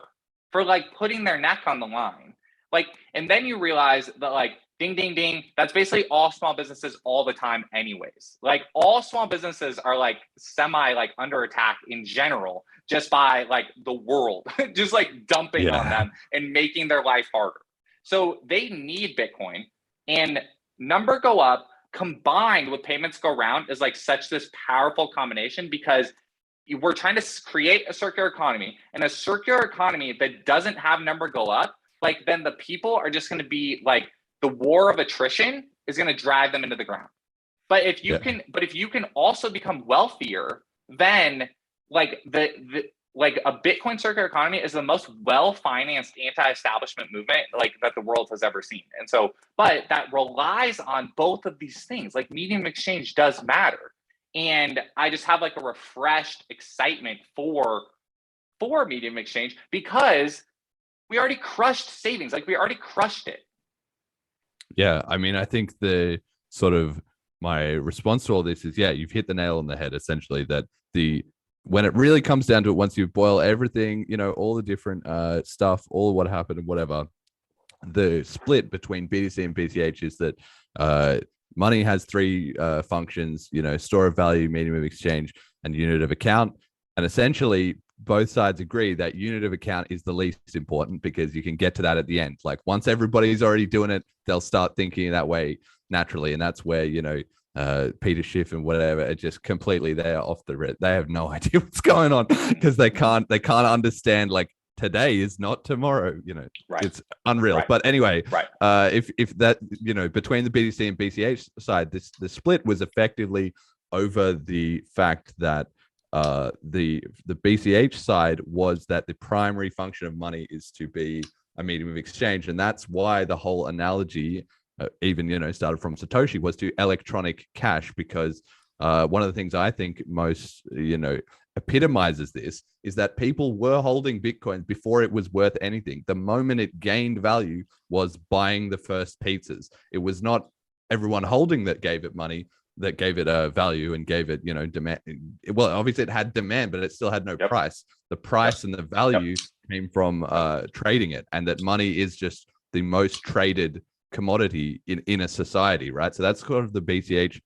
for like putting their neck on the line. Like, and then you realize that like, ding, ding, ding, that's basically all small businesses all the time anyways. Like, all small businesses are like under attack in general, just by like the world, just like dumping on them and making their life harder. So they need Bitcoin, and number go up combined with payments go round is like such this powerful combination, because we're trying to create a circular economy, and a circular economy that doesn't have number go up, like then the people are just going to be like, the war of attrition is going to drive them into the ground. But if you can also become wealthier, then like like a Bitcoin circular economy is the most well-financed anti-establishment movement like that the world has ever seen. And so, but that relies on both of these things. Like, medium exchange does matter. And I just have like a refreshed excitement for medium exchange, because we already crushed savings. Like, we already crushed it. Yeah, I mean, I think the sort of my response to all this is, you've hit the nail on the head, essentially, that when it really comes down to it, once you boil everything, all the different stuff, all of what happened and whatever, the split between BTC and BCH is that money has 3 functions, store of value, medium of exchange, and unit of account. And essentially, both sides agree that unit of account is the least important, because you can get to that at the end. Like, once everybody's already doing it, they'll start thinking that way naturally. And that's where, Peter Schiff and whatever are just completely there off the rip. They have no idea what's going on, because they can't understand, like, today is not tomorrow, It's unreal. But anyway, if that, between the BTC and BCH side, the split was effectively over the fact that the BCH side was that the primary function of money is to be a medium of exchange, and that's why the whole analogy, even started from Satoshi, was to electronic cash, because one of the things I think most epitomizes this is that people were holding Bitcoin before it was worth anything. The moment it gained value was buying the first pizzas. It was not everyone holding that gave it money, that gave it a value and gave it, demand. Well, obviously it had demand, but it still had no price. The price and the value came from trading it, and that money is just the most traded commodity in a society, right? So that's kind of the BCH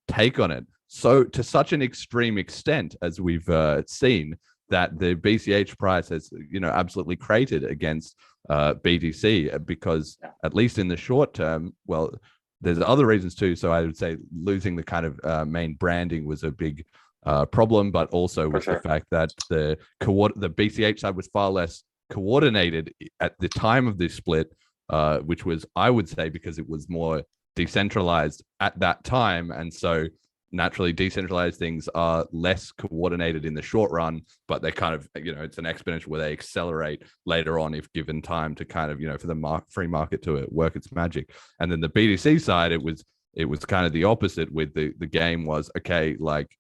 take on it. So to such an extreme extent, as we've seen, that the BCH price has, absolutely cratered against BTC, because at least in the short term, well, there's other reasons too. So I would say losing the kind of main branding was a big problem, but also with the fact that the BCH side was far less coordinated at the time of this split, which was, I would say, because it was more decentralized at that time. And so naturally decentralized things are less coordinated in the short run, but they kind of, it's an exponential where they accelerate later on if given time to kind of, for the free market to work its magic. And then the BTC side, it was kind of the opposite, with the game was, okay, like,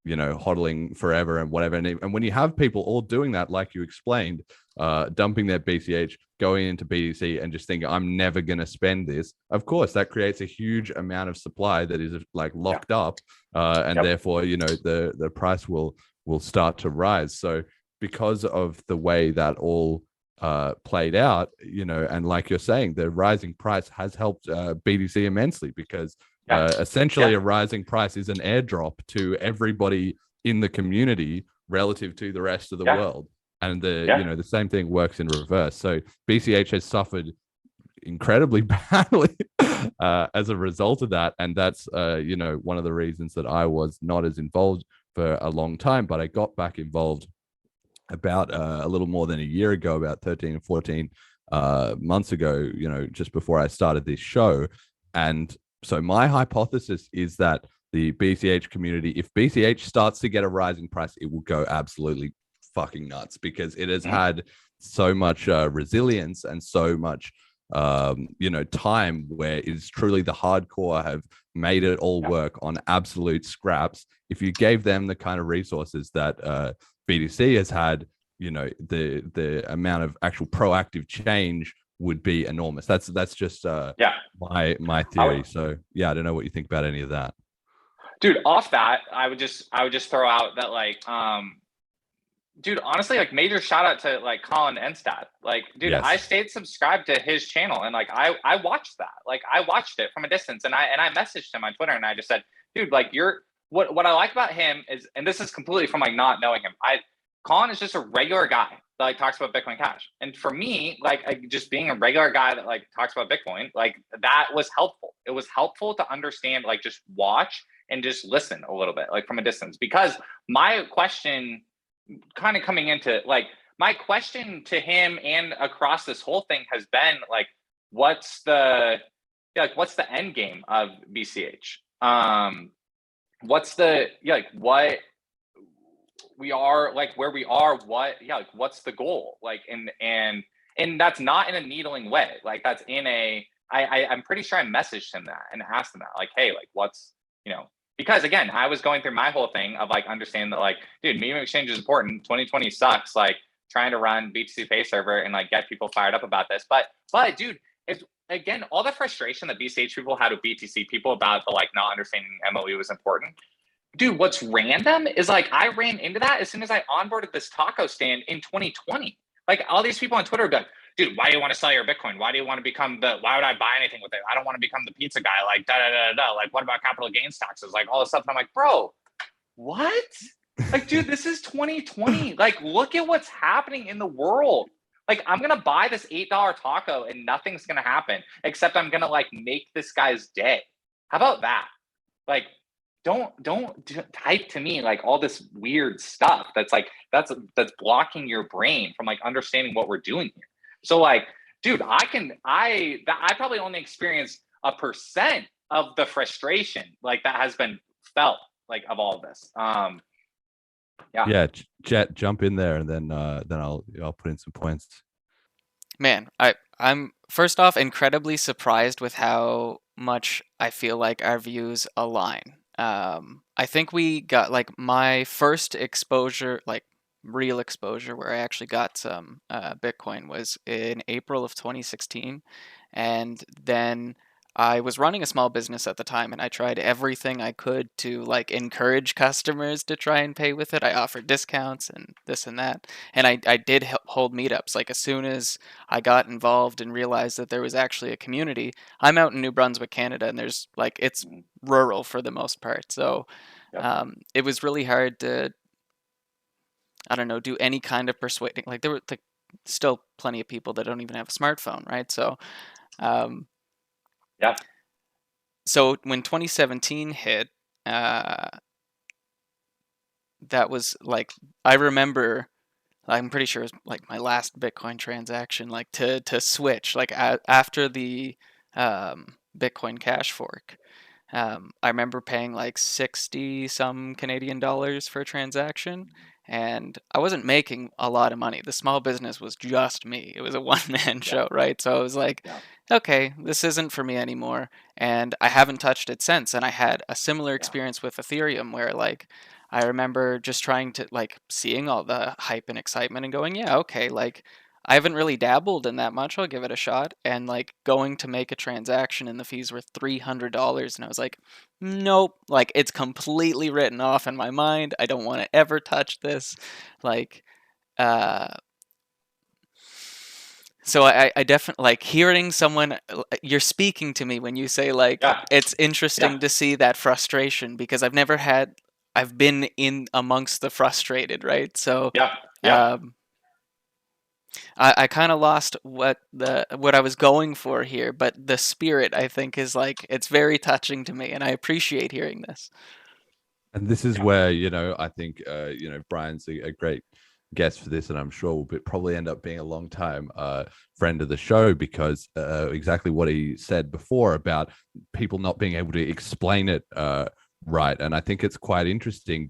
hodling forever and whatever. And when you have people all doing that, like you explained, dumping their BCH, going into BTC and just thinking, I'm never going to spend this, of course, that creates a huge amount of supply that is like locked up. And therefore, the price will start to rise. So because of the way that all played out, and like you're saying, the rising price has helped BTC immensely, because essentially a rising price is an airdrop to everybody in the community relative to the rest of the world. And the same thing works in reverse. So BCH has suffered incredibly badly as a result of that. And that's, one of the reasons that I was not as involved for a long time, but I got back involved about a little more than a year ago, about 13 or 14 months ago, just before I started this show. And so my hypothesis is that the BCH community, if BCH starts to get a rising price, it will go absolutely fucking nuts, because it has had so much resilience and so much time where it is truly the hardcore have made it all work on absolute scraps. If you gave them the kind of resources that BTC has had, the amount of actual proactive change would be enormous. That's just my theory. So I don't know what you think about any of that. Dude, off that, I would just throw out that, like, dude, honestly, like, major shout out to like Colin Enstad. Like, dude, I stayed subscribed to his channel, and like I watched that. Like, I watched it from a distance, and I messaged him on Twitter, and I just said, dude, like, what I like about him is, and this is completely from like not knowing him, Colin is just a regular guy that like talks about Bitcoin Cash. And for me, like, just being a regular guy that like talks about Bitcoin, like, that was helpful. It was helpful to understand, like, just watch and just listen a little bit, like, from a distance. Because my question kind of coming into, like, my question to him and across this whole thing has been like, what's the end game of BCH? What's the, what we are, like, where we are, what's the goal? Like, and that's not in a needling way. Like, that's in I'm pretty sure I messaged him that and asked him that, like, hey, like, what's, because again, I was going through my whole thing of like understanding that, like, dude, medium exchange is important. 2020 sucks. Like, trying to run BTC Pay server and like get people fired up about this. But dude, it's, again, all the frustration that BCH people had with BTC people about the like not understanding MOE was important. Dude, what's random is, like, I ran into that as soon as I onboarded this taco stand in 2020. Like, all these people on Twitter would be like, dude, why do you want to sell your Bitcoin? Why do you want to become why would I buy anything with it? I don't want to become the pizza guy. Like, Like, what about capital gains taxes? Like, all this stuff. And I'm like, bro, what? Like, dude, this is 2020. Like, look at what's happening in the world. Like, I'm going to buy this $8 taco and nothing's going to happen except I'm going to like make this guy's day. How about that? Like, don't type to me like all this weird stuff that's like that's blocking your brain from like understanding what we're doing here. So like, dude, I probably only experienced 1% of the frustration like that has been felt like of all of this. Yeah, Jett, jump in there, and then I'll put in some points. Man, I'm first off incredibly surprised with how much I feel like our views align. I think we got like my first exposure, like real exposure, where I actually got some Bitcoin was in April of 2016, and then I was running a small business at the time, and I tried everything I could to like encourage customers to try and pay with it. I offered discounts and this and that, and I did hold meetups. Like as soon as I got involved and realized that there was actually a community. I'm out in New Brunswick, Canada, and there's like it's rural for the most part. So it was really hard to, I don't know, do any kind of persuading. Like there were like still plenty of people that don't even have a smartphone, right? So, Yeah. so when 2017 hit, that was like I remember. I'm pretty sure it was like my last Bitcoin transaction, like to switch, like after the Bitcoin Cash fork. I remember paying like 60 some Canadian dollars for a transaction, and I wasn't making a lot of money. The small business was just me. It was a one-man show, right? So I was like, okay, this isn't for me anymore, and I haven't touched it since. And I had a similar experience with Ethereum where like I remember just trying to like seeing all the hype and excitement and going, yeah, okay, like I haven't really dabbled in that much. I'll give it a shot. And like going to make a transaction and the fees were $300. And I was like, nope, like it's completely written off in my mind. I don't want to ever touch this. Like, so I definitely like hearing someone, you're speaking to me when you say like, it's interesting to see that frustration because I've been in amongst the frustrated, right? So, I kind of lost what I was going for here, but the spirit I think is like it's very touching to me, and I appreciate hearing this. And this is where I think Brian's a great guest for this, and I'm sure will probably end up being a long time friend of the show because exactly what he said before about people not being able to explain it right. And I think it's quite interesting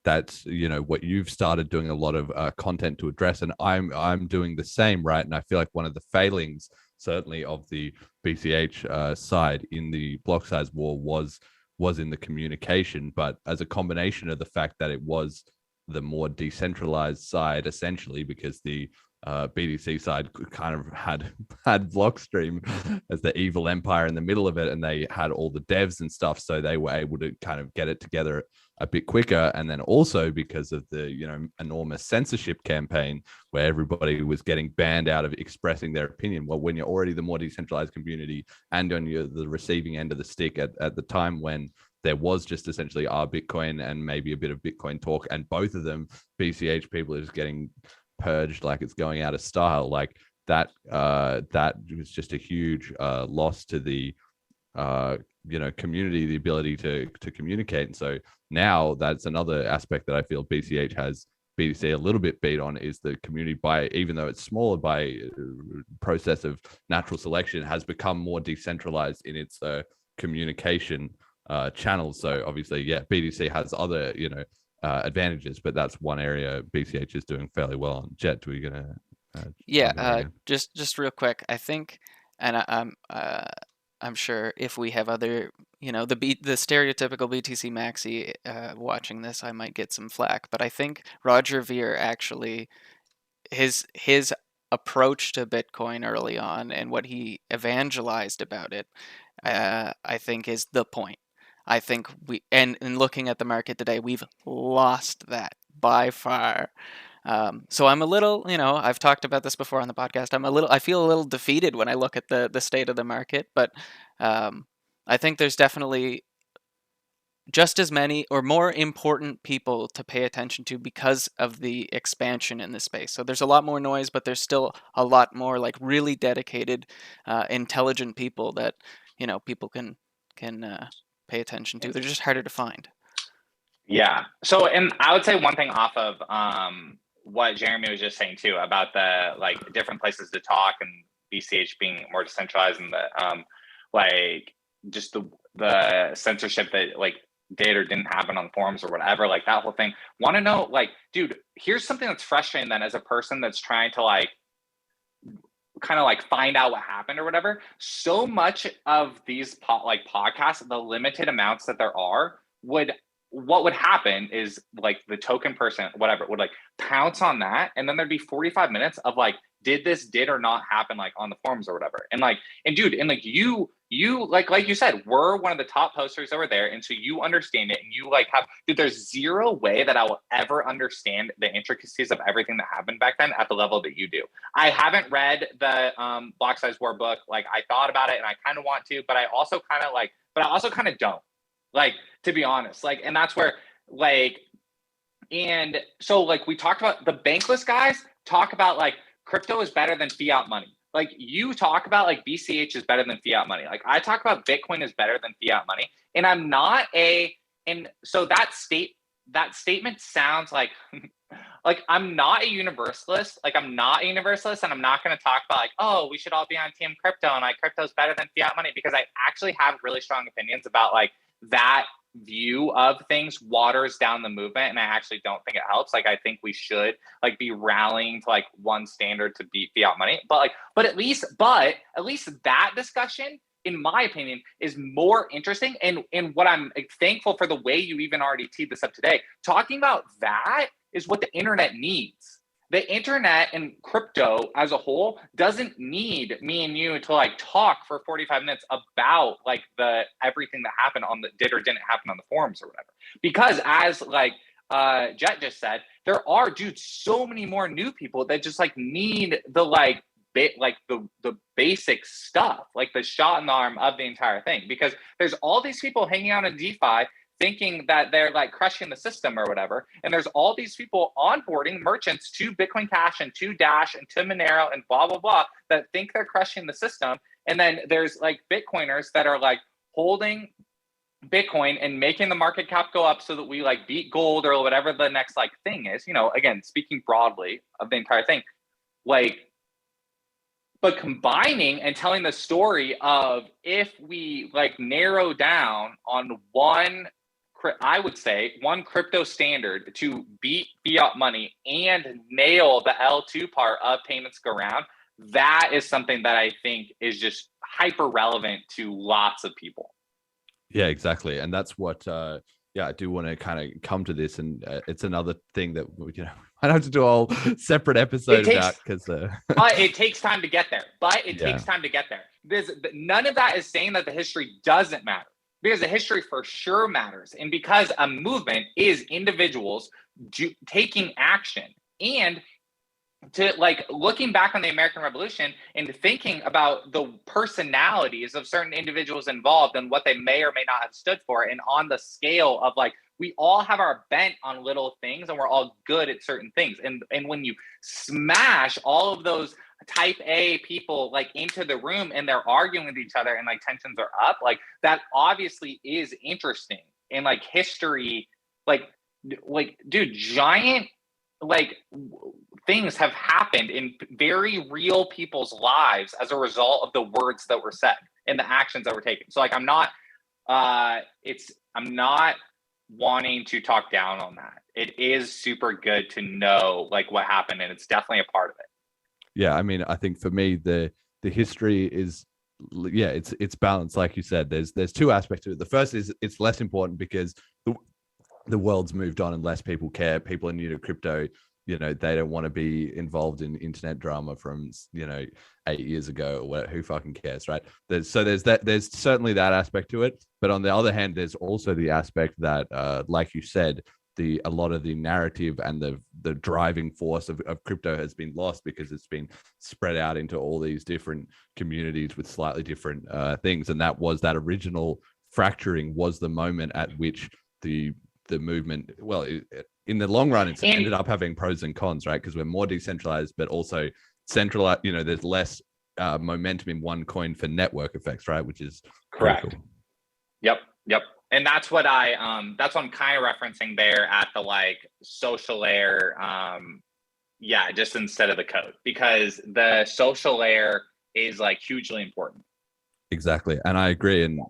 that's what you've started doing a lot of content to address, and I'm doing the same, right? And I feel like one of the failings certainly of the BCH side in the Blocksize War was in the communication, but as a combination of the fact that it was the more decentralized side essentially because the BTC side kind of had Blockstream as the evil empire in the middle of it, and they had all the devs and stuff, so they were able to kind of get it together a bit quicker. And then also because of the enormous censorship campaign where everybody was getting banned out of expressing their opinion. Well, when you're already the more decentralized community and on the receiving end of the stick at the time when there was just essentially our Bitcoin and maybe a bit of Bitcoin talk, and both of them BCH people are just getting purged like it's going out of style, like that was just a huge loss to the community, the ability to communicate. And so now that's another aspect that I feel BCH has BTC a little bit beat on, is the community, by even though it's smaller by process of natural selection, has become more decentralized in its communication channels. So obviously BTC has other advantages, but that's one area BCH is doing fairly well on. Jett, are we gonna just real quick, I think, and I'm sure if we have other the stereotypical BTC maxi watching this, I might get some flack, but I think Roger Ver actually his approach to Bitcoin early on and what he evangelized about it, I think is the point. I think in looking at the market today, we've lost that by far. So I'm a little, I've talked about this before on the podcast. I feel a little defeated when I look at the state of the market, but I think there's definitely just as many or more important people to pay attention to because of the expansion in the space. So there's a lot more noise, but there's still a lot more like really dedicated, intelligent people that, people can pay attention to. They're just harder to find. Yeah. So, and I would say one thing off of what Jeremy was just saying too about the like different places to talk and BCH being more decentralized and the like just the censorship that like did or didn't happen on the forums or whatever, like that whole thing. Want to know, like, dude, here's something that's frustrating then as a person that's trying to like kind of like find out what happened or whatever. So much of these podcasts, the limited amounts that there are, what would happen is like the token person, whatever, would like pounce on that, and then there'd be 45 minutes of like, did or not happen like on the forums or whatever. And like, and dude, and like you like you said, we're one of the top posters over there, and so you understand it, and you like have, dude, there's zero way that I will ever understand the intricacies of everything that happened back then at the level that you do. I haven't read the Blocksize War book. Like, I thought about it and I kind of want to, but I also kind of don't, like, to be honest. Like, and that's where like, and so like we talked about the bankless guys talk about like crypto is better than fiat money. Like, you talk about like BCH is better than fiat money. Like, I talk about Bitcoin is better than fiat money. And I'm not and so that statement sounds like, like I'm not a universalist. Like, I'm not a universalist, and I'm not going to talk about like, oh, we should all be on team crypto and like crypto is better than fiat money, because I actually have really strong opinions about like that view of things waters down the movement, and I actually don't think it helps. Like, I think we should like be rallying to like one standard to beat fiat money, but at least that discussion, in my opinion, is more interesting. And what I'm thankful for the way you even already teed this up today, talking about that is what the internet needs. The internet and crypto as a whole doesn't need me and you to like talk for 45 minutes about like the everything that happened on the did or didn't happen on the forums or whatever. Because as like Jett just said, there are, dude, so many more new people that just like need the like the basic stuff, like the shot in the arm of the entire thing. Because there's all these people hanging out in DeFi thinking that they're like crushing the system or whatever. And there's all these people onboarding merchants to Bitcoin Cash and to Dash and to Monero and blah, blah, blah, that think they're crushing the system. And then there's like Bitcoiners that are like holding Bitcoin and making the market cap go up so that we like beat gold or whatever the next like thing is, you know, again, speaking broadly of the entire thing, like, but combining and telling the story of if we like narrow down on one, I would say one crypto standard to beat fiat money and nail the L2 part of payments go round, that is something that I think is just hyper relevant to lots of people. Yeah, exactly. And that's what, I do want to kind of come to this. And it's another thing that, you know, I'd have to do a whole separate episode about, because but it takes time to get there. Takes time to get there. None of that is saying that the history doesn't matter, because the history for sure matters. And because a movement is individuals taking action, and to like looking back on the American Revolution and thinking about the personalities of certain individuals involved and what they may or may not have stood for, and on the scale of like, we all have our bent on little things and we're all good at certain things. And when you smash all of those type A people like into the room and they're arguing with each other and like tensions are up, like that obviously is interesting. And like history, like dude, giant like things have happened in very real people's lives as a result of the words that were said and the actions that were taken. So like, I'm not wanting to talk down on that. It is super good to know like what happened, and it's definitely a part of it. Yeah, I mean, I think for me, the history is, yeah, it's balanced. Like you said, there's two aspects to it. The first is it's less important because the world's moved on and less people care. People are new to crypto. You know, they don't want to be involved in internet drama from, you know, 8 years ago or who fucking cares, right? There's certainly that aspect to it. But on the other hand, there's also the aspect that, like you said, a lot of the narrative and the driving force of crypto has been lost because it's been spread out into all these different communities with slightly different things. And that original fracturing was the moment at which the movement, well, in the long run, it's ended up having pros and cons, right? Because we're more decentralized, but also centralized. You know, there's less momentum in one coin for network effects, right? Which is correct. Critical. Yep. And that's what I'm kind of referencing there at the like social layer. Just instead of the code, because the social layer is like hugely important. Exactly, and I agree. And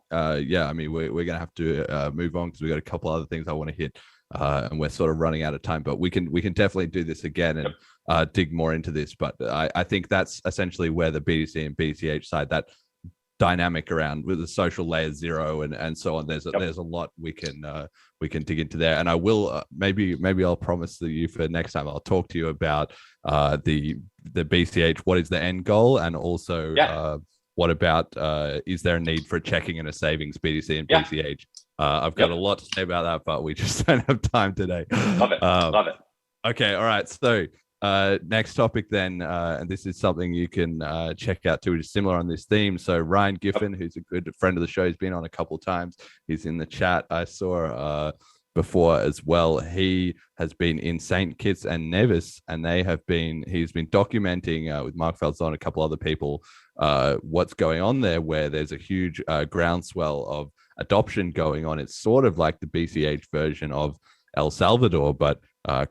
yeah, I mean, we're gonna have to move on because we've got a couple other things I want to hit, and we're sort of running out of time. But we can definitely do this again and dig more into this. But I think that's essentially where the BTC and BCH side, that dynamic around with the social layer zero and so on. There's a lot we can dig into there. And I will maybe I'll promise you for next time I'll talk to you about the BCH. What is the end goal, and also what about is there a need for a checking and a savings BTC and BCH? I've got a lot to say about that, but we just don't have time today. Love it. Love it. Okay, all right. So next topic then, and this is something you can check out too, which is similar on this theme. So Ryan Giffin, who's a good friend of the show, he's been on a couple of times. He's in the chat. I saw before as well. He has been in St. Kitts and Nevis, and he's been documenting with Mark Feltzon and a couple other people what's going on there, where there's a huge groundswell of adoption going on. It's sort of like the BCH version of El Salvador, but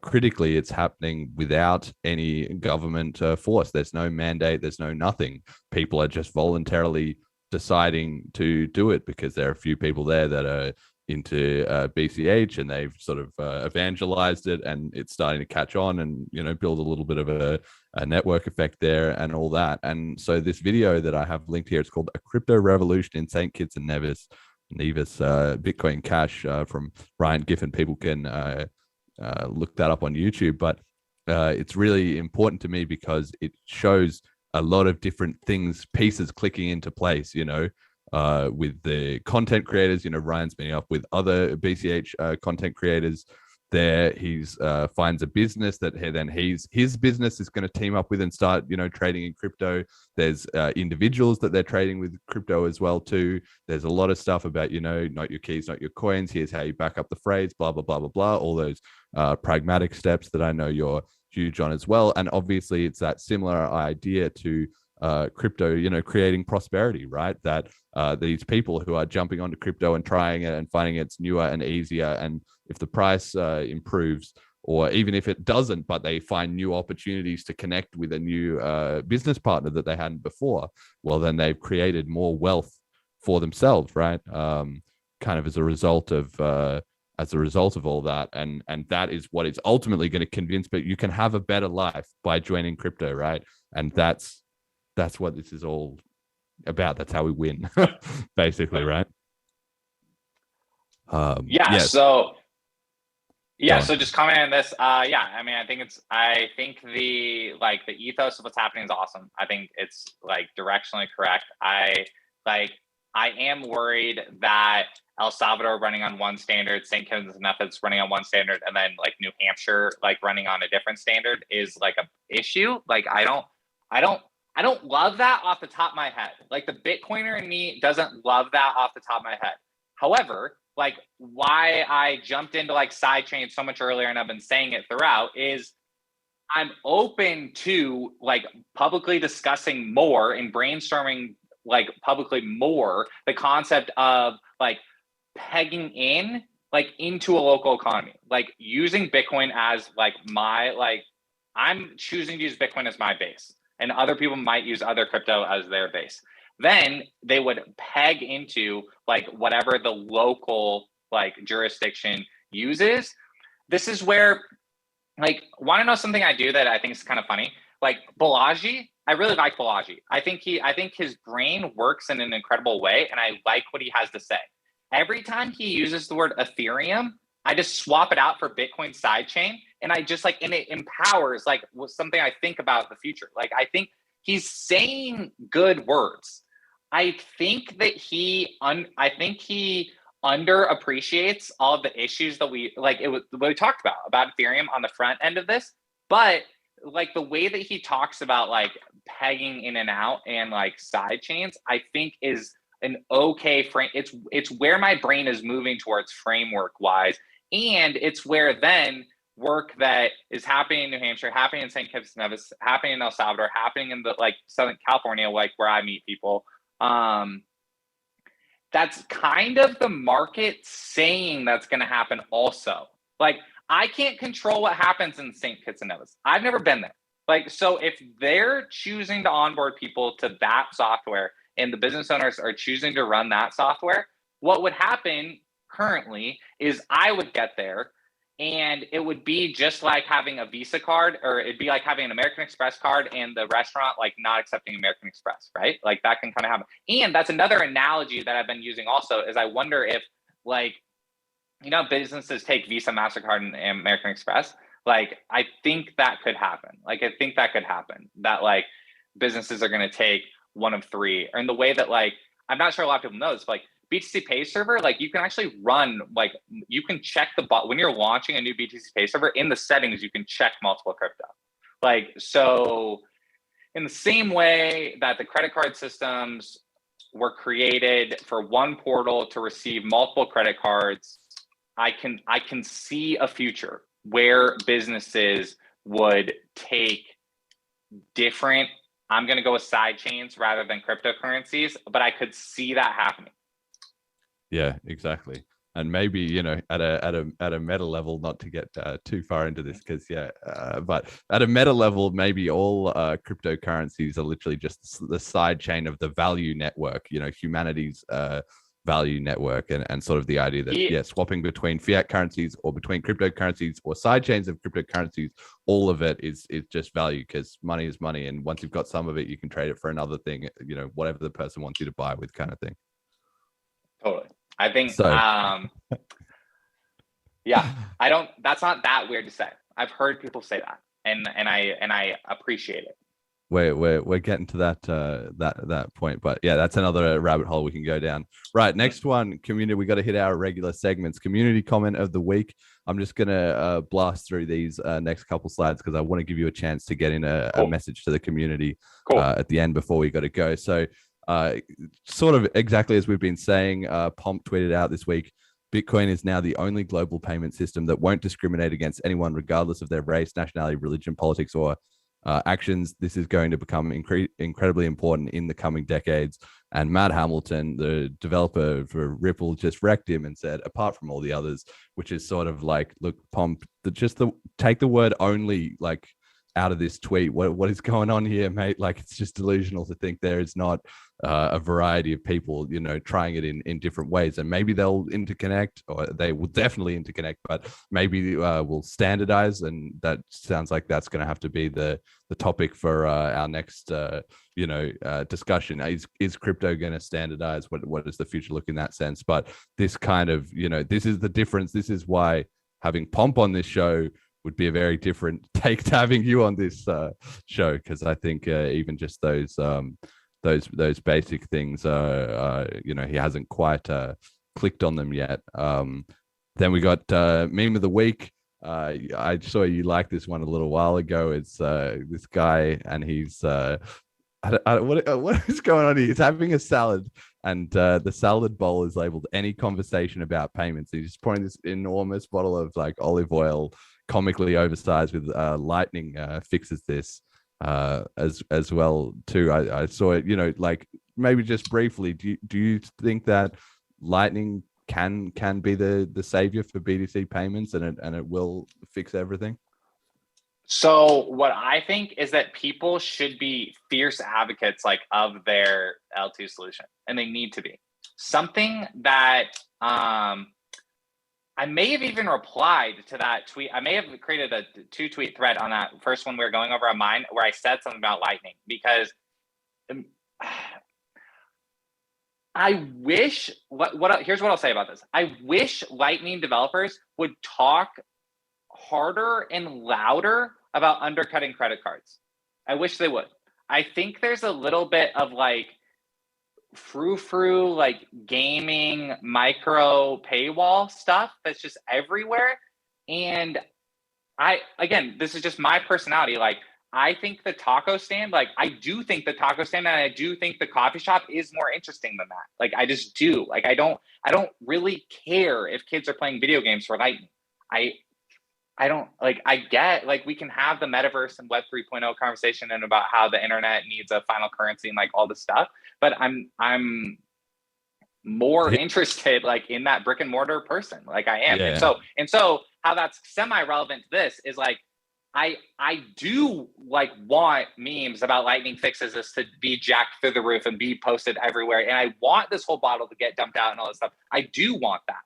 critically, it's happening without any government force. There's no mandate. There's no nothing. People are just voluntarily deciding to do it because there are a few people there that are into BCH, and they've sort of evangelized it, and it's starting to catch on and, you know, build a little bit of a network effect there and all that. And so this video that I have linked here, it's called A Crypto Revolution in St. Kitts and Nevis, Bitcoin Cash, from Ryan Giffin. People can look that up on YouTube, but it's really important to me because it shows a lot of different pieces clicking into place, you know, with the content creators. You know, Ryan's meeting up with other BCH content creators there. He's finds a business that his business is going to team up with and start, you know, trading in crypto. There's individuals that they're trading with crypto as well too. There's a lot of stuff about, you know, not your keys, not your coins. Here's how you back up the phrase, blah, blah, blah, blah, blah. All those pragmatic steps that I know you're huge on as well. And obviously it's that similar idea to crypto, you know, creating prosperity, right? That these people who are jumping onto crypto and trying it and finding it's newer and easier, and if the price improves, or even if it doesn't, but they find new opportunities to connect with a new business partner that they hadn't before, well, then they've created more wealth for themselves, right? Kind of as a result of all that, and that is what is ultimately going to convince people you can have a better life by joining crypto, right? And that's what this is all about. That's how we win, basically, right? So just commenting on this, I mean, I think the ethos of what's happening is awesome. I think it's like directionally correct. I am worried that El Salvador running on one standard, St. Kitts and Nevis running on one standard, and then like New Hampshire like running on a different standard is like a issue. Like I don't love that off the top of my head. Like the Bitcoiner in me doesn't love that off the top of my head. However, like why I jumped into like sidechain so much earlier, and I've been saying it throughout, is I'm open to like publicly discussing more and brainstorming like publicly more the concept of like pegging in like into a local economy, like using Bitcoin as like my, like I'm choosing to use Bitcoin as my base, and other people might use other crypto as their base. Then they would peg into like whatever the local like jurisdiction uses. This is where, like, want to know something I do that I think is kind of funny? Like Balaji, I really like Balaji. I think his brain works in an incredible way, and I like what he has to say. Every time he uses the word Ethereum, I just swap it out for Bitcoin sidechain, and I just like, and it empowers like something I think about the future. Like I think he's saying good words. I think that he underappreciates all of the issues that we like. It was what we talked about Ethereum on the front end of this, but like the way that he talks about like pegging in and out and like side chains, I think is an okay frame. It's where my brain is moving towards framework wise, and it's where then work that is happening in New Hampshire, happening in St. Kitts and Nevis, happening in El Salvador, happening in the like Southern California, like where I meet people. That's kind of the market saying that's going to happen also. Like I can't control what happens in St. Kitts and Nevis. I've never been there. Like, so if they're choosing to onboard people to that software and the business owners are choosing to run that software, what would happen currently is I would get there and it would be just like having a Visa card, or it'd be like having an American Express card and the restaurant like not accepting American Express, right? Like that can kind of happen. And that's another analogy that I've been using also, is I wonder if, like, you know, businesses take Visa, MasterCard, and American Express. Like, I think that could happen. Like, I think that could happen, that like businesses are going to take one of three. Or in the way that, like, I'm not sure a lot of people know this, but like BTC Pay Server, like you can actually run, like you can check the bot when you're launching a new BTC Pay Server, in the settings, you can check multiple crypto. Like, so in the same way that the credit card systems were created for one portal to receive multiple credit cards, I can see a future where businesses would take different, I'm going to go with side chains rather than cryptocurrencies, but I could see that happening. Yeah, exactly. And maybe, you know, at a meta level, not to get too far into this, because but at a meta level, maybe all cryptocurrencies are literally just the side chain of the value network, you know, humanity's value network, and sort of the idea that swapping between fiat currencies or between cryptocurrencies or side chains of cryptocurrencies, all of it is just value, because money is money, and once you've got some of it, you can trade it for another thing, you know, whatever the person wants you to buy with, kind of thing. Totally. I think so. That's not that weird to say. I've heard people say that, and I appreciate it. We're getting to that point, but yeah, that's another rabbit hole we can go down. Right, next one, community. We got to hit our regular segments. Community comment of the week. I'm just gonna blast through these next couple slides, because I want to give you a chance to get in a message to the community at the end before we got to go. So sort of exactly as we've been saying, Pomp tweeted out this week, Bitcoin is now the only global payment system that won't discriminate against anyone regardless of their race, nationality, religion, politics, or actions. This is going to become incredibly important in the coming decades. And Matt Hamilton, the developer for Ripple, just wrecked him and said, apart from all the others, which is sort of like, look, Pomp, take the word only like out of this tweet. What is going on here, mate? Like, it's just delusional to think there is not a variety of people, you know, trying it in different ways, and maybe they'll interconnect, or they will definitely interconnect, but maybe we'll standardize, and that sounds like that's going to have to be the topic for our next discussion. Is crypto going to standardize? What does the future look in that sense? But this kind of, you know, this is the difference. This is why having Pomp on this show would be a very different take to having you on this show, because I think even just those basic things, he hasn't quite clicked on them yet. Then we got meme of the week. I saw you like this one a little while ago. It's this guy, and he's what is going on here? He's having a salad, and the salad bowl is labeled "Any conversation about payments." He's just pouring this enormous bottle of like olive oil, comically oversized, with lightning fixes this as well too. I saw it, you know, like maybe just briefly, do you think that lightning can be the savior for BTC payments, and it will fix everything? So what I think is that people should be fierce advocates like of their L2 solution, and they need to be. Something that I may have even replied to that tweet. I may have created a 2-tweet thread on that first one we were going over on mine, where I said something about Lightning, because I wish, here's what I'll say about this. I wish Lightning developers would talk harder and louder about undercutting credit cards. I wish they would. I think there's a little bit of like frou-frou, like gaming micro paywall stuff that's just everywhere. And again, this is just my personality. Like, I think the taco stand, like I do think the taco stand, and I do think the coffee shop is more interesting than that. Like, I just do. Like, I don't really care if kids are playing video games for Lightning. I don't, like, I get, like, we can have the metaverse and Web 3.0 conversation and about how the internet needs a final currency and like all this stuff, but I'm more interested like in that brick and mortar person, like I am. Yeah. And so how that's semi-relevant to this is like, I do like want memes about lightning fixes this to be jacked through the roof and be posted everywhere. And I want this whole bottle to get dumped out and all this stuff. I do want that.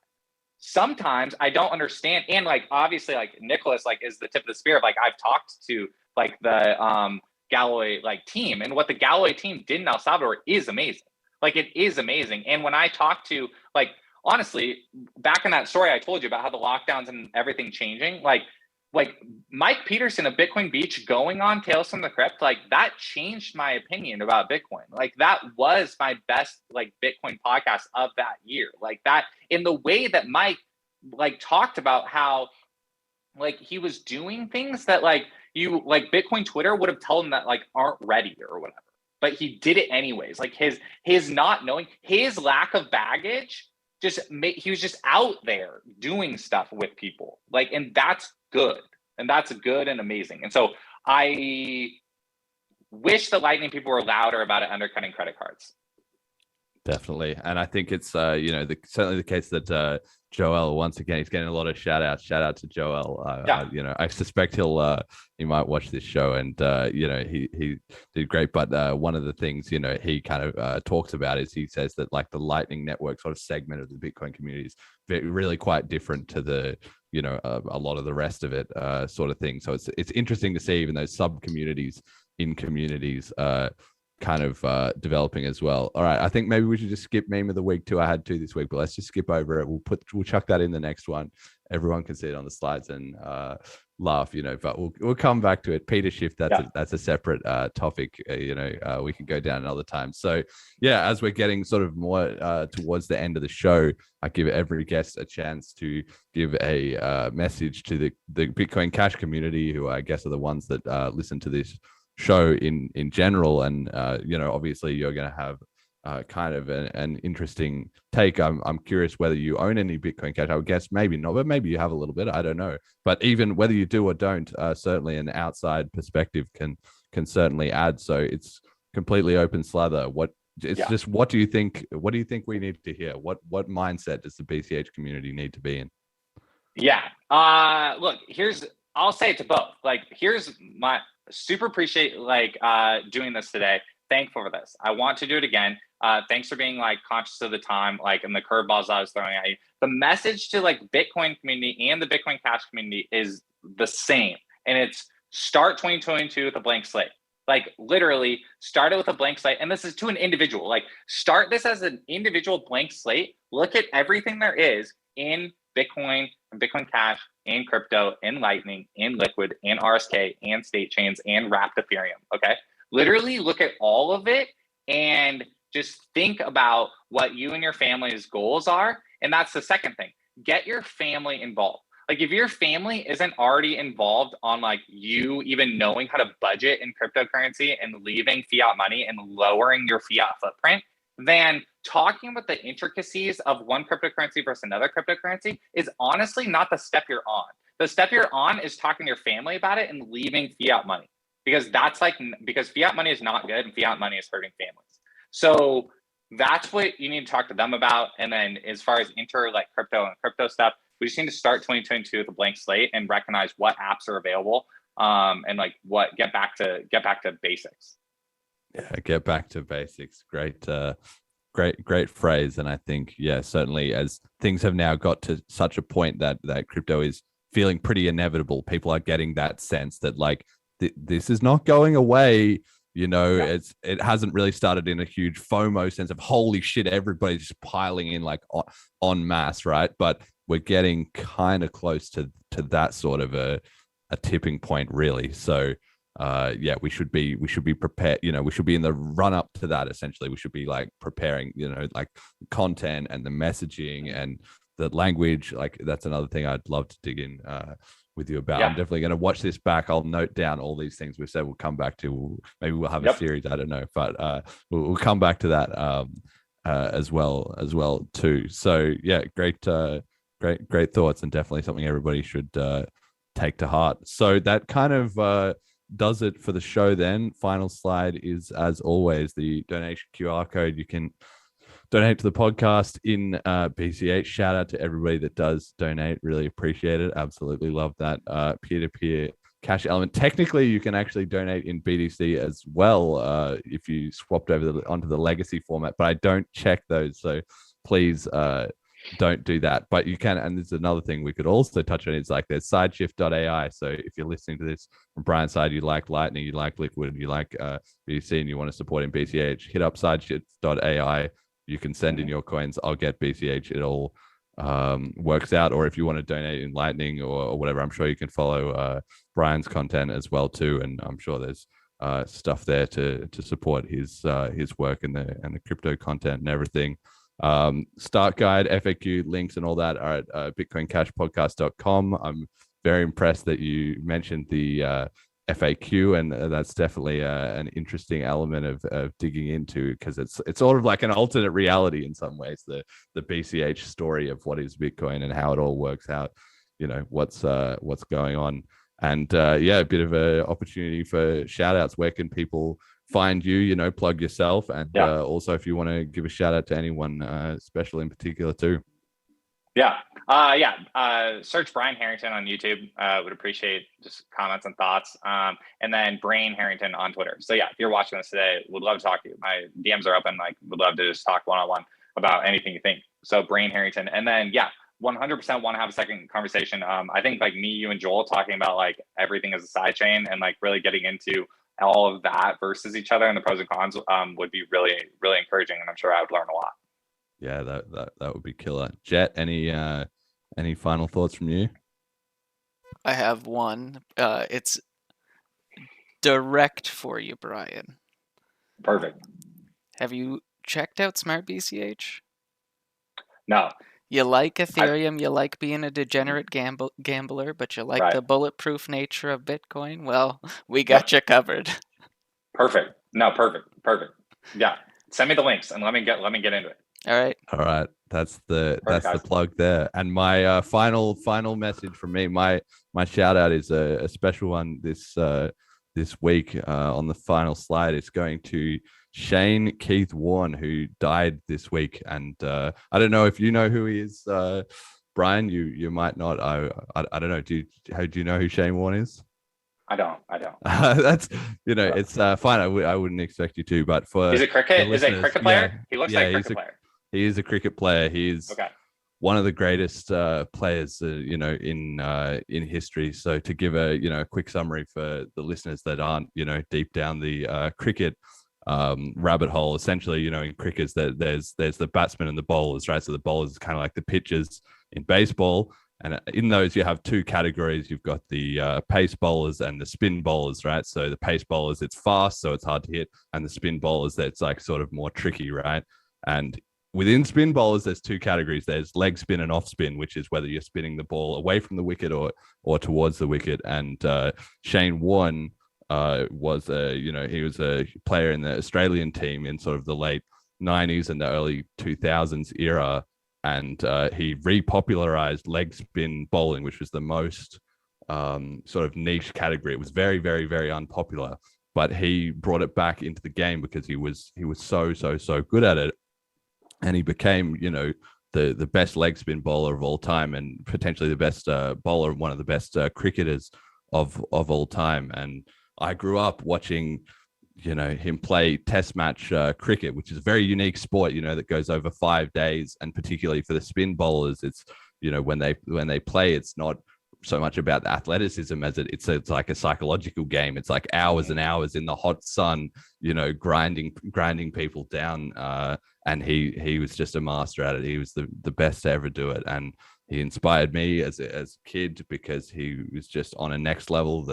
Sometimes I don't understand. And like, obviously like Nicholas, like is the tip of the spear of like, I've talked to like the Galloway like team, and what the Galloway team did in El Salvador is amazing. Like it is amazing. And when I talk to like, honestly, back in that story I told you about how the lockdowns and everything changing, like Mike Peterson of Bitcoin Beach going on Tales from the Crypt, like that changed my opinion about Bitcoin. Like that was my best like Bitcoin podcast of that year. Like that, in the way that Mike like talked about how like he was doing things that like you like Bitcoin Twitter would have told him that like aren't ready or whatever, but he did it anyways. Like his not knowing, his lack of baggage, he was just out there doing stuff with people. Like, and that's good. And that's good and amazing. And so I wish the Lightning people were louder about it undercutting credit cards. Definitely. And I think it's, certainly the case that Joel, once again, he's getting a lot of shout out to Joel. I suspect he might watch this show, and, he did great. But one of the things, he kind of talks about is he says that like the Lightning Network sort of segment of the Bitcoin community is really quite different to the, a lot of the rest of it sort of thing. So it's interesting to see even those sub communities in communities kind of developing as well. All right, I think maybe we should just skip meme of the week too. I had two this week, but let's just skip over it. We'll chuck that in the next one. Everyone can see it on the slides and laugh, but we'll come back to it. Peter Schiff, that's a separate topic. We can go down another time. So yeah, as we're getting sort of more towards the end of the show, I give every guest a chance to give a message to the Bitcoin Cash community, who I guess are the ones that listen to this show in general. And obviously you're going to have kind of an interesting take. I'm curious whether you own any Bitcoin Cash. I would guess maybe not, but maybe you have a little bit. I don't know. But even whether you do or don't, certainly an outside perspective can certainly add. So it's completely open slather. What do you think? What do you think we need to hear? What mindset does the BCH community need to be in? Yeah. Look, I'll say it to both. Like, here's my super appreciate doing this today. Thankful for this. I want to do it again. Thanks for being like conscious of the time, like, and the curveballs I was throwing at you. The message to like Bitcoin community and the Bitcoin Cash community is the same. And it's start 2022 with a blank slate. Like literally start it with a blank slate. And this is to an individual. Like start this as an individual blank slate. Look at everything there is in Bitcoin and Bitcoin Cash and crypto and Lightning and Liquid and RSK and state chains and wrapped Ethereum. Okay. Literally look at all of it and just think about what you and your family's goals are. And that's the second thing. Get your family involved. Like if your family isn't already involved on like you even knowing how to budget in cryptocurrency and leaving fiat money and lowering your fiat footprint, then talking about the intricacies of one cryptocurrency versus another cryptocurrency is honestly not the step you're on. The step you're on is talking to your family about it and leaving fiat money, because because fiat money is not good and fiat money is hurting families. So that's what you need to talk to them about. And then as far as crypto and crypto stuff, we just need to start 2022 with a blank slate and recognize what apps are available and like get back to basics. Yeah, get back to basics. Great phrase. And I think, certainly as things have now got to such a point that crypto is feeling pretty inevitable, people are getting that sense that like this is not going away. It hasn't really started in a huge FOMO sense of holy shit, everybody's just piling in like en masse, right? But we're getting kind of close to that sort of a tipping point, really. So we should be prepared. We should be in the run up to that. Essentially, we should be like preparing, like content and the messaging and the language. Like that's another thing I'd love to dig in with you about. I'm definitely going to watch this back. I'll note down all these things we've said. We'll come back to. Maybe we'll have a series. I don't know, but we'll come back to that as well too. So great thoughts, and definitely something everybody should take to heart. So that kind of does it for the show then. Final slide is, as always, the donation QR code. You can donate to the podcast in BCH. Shout out to everybody that does donate. Really appreciate it. Absolutely love that. Peer-to-peer cash element. Technically, you can actually donate in BTC as well if you swapped over onto the legacy format, but I don't check those. So please don't do that. But you can, and there's another thing we could also touch on, is like there's sideshift.ai. So if you're listening to this from Brian's side, you like Lightning, you like Liquid, you like BTC, and you want to support in BCH, hit up sideshift.ai. You can send in your coins. I'll get BCH. It all works out. Or if you want to donate in Lightning or whatever, I'm sure you can follow Brian's content as well too. And I'm sure there's stuff there to support his work and the crypto content and everything. Start guide, FAQ, links, and all that are at bitcoincashpodcast.com. I'm very impressed that you mentioned the FAQ, and that's definitely an interesting element of digging into, because it's sort of like an alternate reality in some ways, the BCH story of what is Bitcoin and how it all works out, what's going on. And a bit of an opportunity for shout outs. Where can people find you, plug yourself, and also if you want to give a shout out to anyone special in particular too. Search Brian Harrington on YouTube. Would appreciate just comments and thoughts. And then Brain Harrington on Twitter. So if you're watching this today, would love to talk to you. My DMs are open. Would love to just talk one-on-one about anything you think. So Brain Harrington. And then 100% want to have a second conversation. I think me, you, and Joel talking about everything as a side chain and really getting into all of that versus each other and the pros and cons would be really, really encouraging. And I'm sure I would learn a lot. Yeah, that would be killer. Jett, any final thoughts from you? I have one. It's direct for you, Brian. Perfect. Have you checked out Smart BCH? No. You like Ethereum, you like being a degenerate gambler, but you like the bulletproof nature of Bitcoin? Well, we got you covered. Perfect. No, perfect. Yeah. Send me the links and let me get into it. All right. That's the plug there. And my final message from me, my shout out is a special one this week. On the final slide, it's going to Shane Keith Warren, who died this week. And I don't know if you know who he is, Brian. You might not. I don't know. Do you know who Shane Warren is? I don't. That's it's fine. I wouldn't expect you to, but for is it cricket? Is it a cricket player? He looks like a cricket player. He is a cricket player. He's one of the greatest players, in history. So to give a quick summary for the listeners that aren't deep down the cricket rabbit hole, essentially, in cricket, there's the batsmen and the bowlers, right? So the bowlers is kind of like the pitchers in baseball. And in those, you have two categories. You've got the pace bowlers and the spin bowlers, right? So the pace bowlers, it's fast, so it's hard to hit. And the spin bowlers, that's sort of more tricky, right? And within spin bowlers, there's two categories. There's leg spin and off spin, which is whether you're spinning the ball away from the wicket or towards the wicket. And Shane Warne was he was a player in the Australian team in sort of the late 90s and the early 2000s era. And he repopularized leg spin bowling, which was the most sort of niche category. It was very, very, very unpopular, but he brought it back into the game because he was so good at it, and he became the best leg spin bowler of all time, and potentially the best bowler, one of the best cricketers of all time. And I grew up watching him play test match cricket, which is a very unique sport, that goes over 5 days. And particularly for the spin bowlers, it's, when they play, it's not so much about the athleticism as it's like a psychological game. It's like hours and hours in the hot sun, grinding people down. And he was just a master at it. He was the best to ever do it. And he inspired me as a kid because he was just on a next level.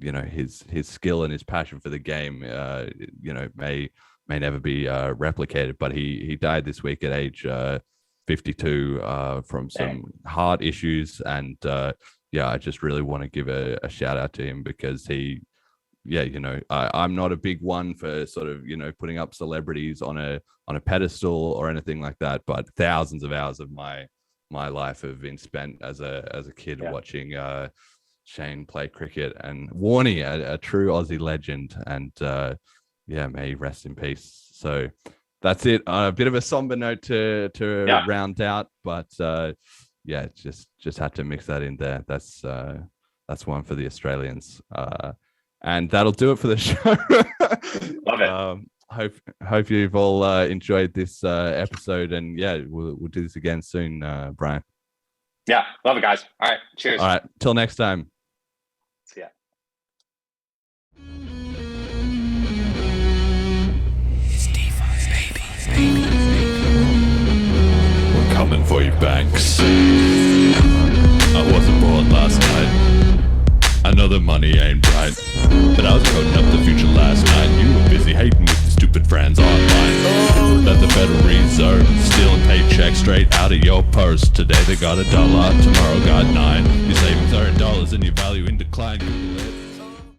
His skill and his passion for the game, may never be replicated. But he died this week at age 52 from some heart issues. And I just really want to give a shout out to him because I'm not a big one for sort of putting up celebrities on a pedestal or anything like that. But thousands of hours of my life have been spent as a kid watching Shane play cricket, and Warnie, a true Aussie legend, and may he rest in peace. So that's it. A bit of a somber note to round out, but just had to mix that in there. That's That's one for the Australians. And that'll do it for the show. Love it. Hope you've all enjoyed this episode, and yeah, we'll do this again soon, Brian. Yeah, love it, guys. All right, cheers. All right, till next time. See ya. We're coming for you, banks. I wasn't born last night. I know the money ain't right, but I was coding up the future last night. You were busy hating with your stupid friends online. Let the Federal Reserve stealing paychecks straight out of your purse. Today they got $1, tomorrow got 9. Your savings are in dollars and your value in decline. Google it.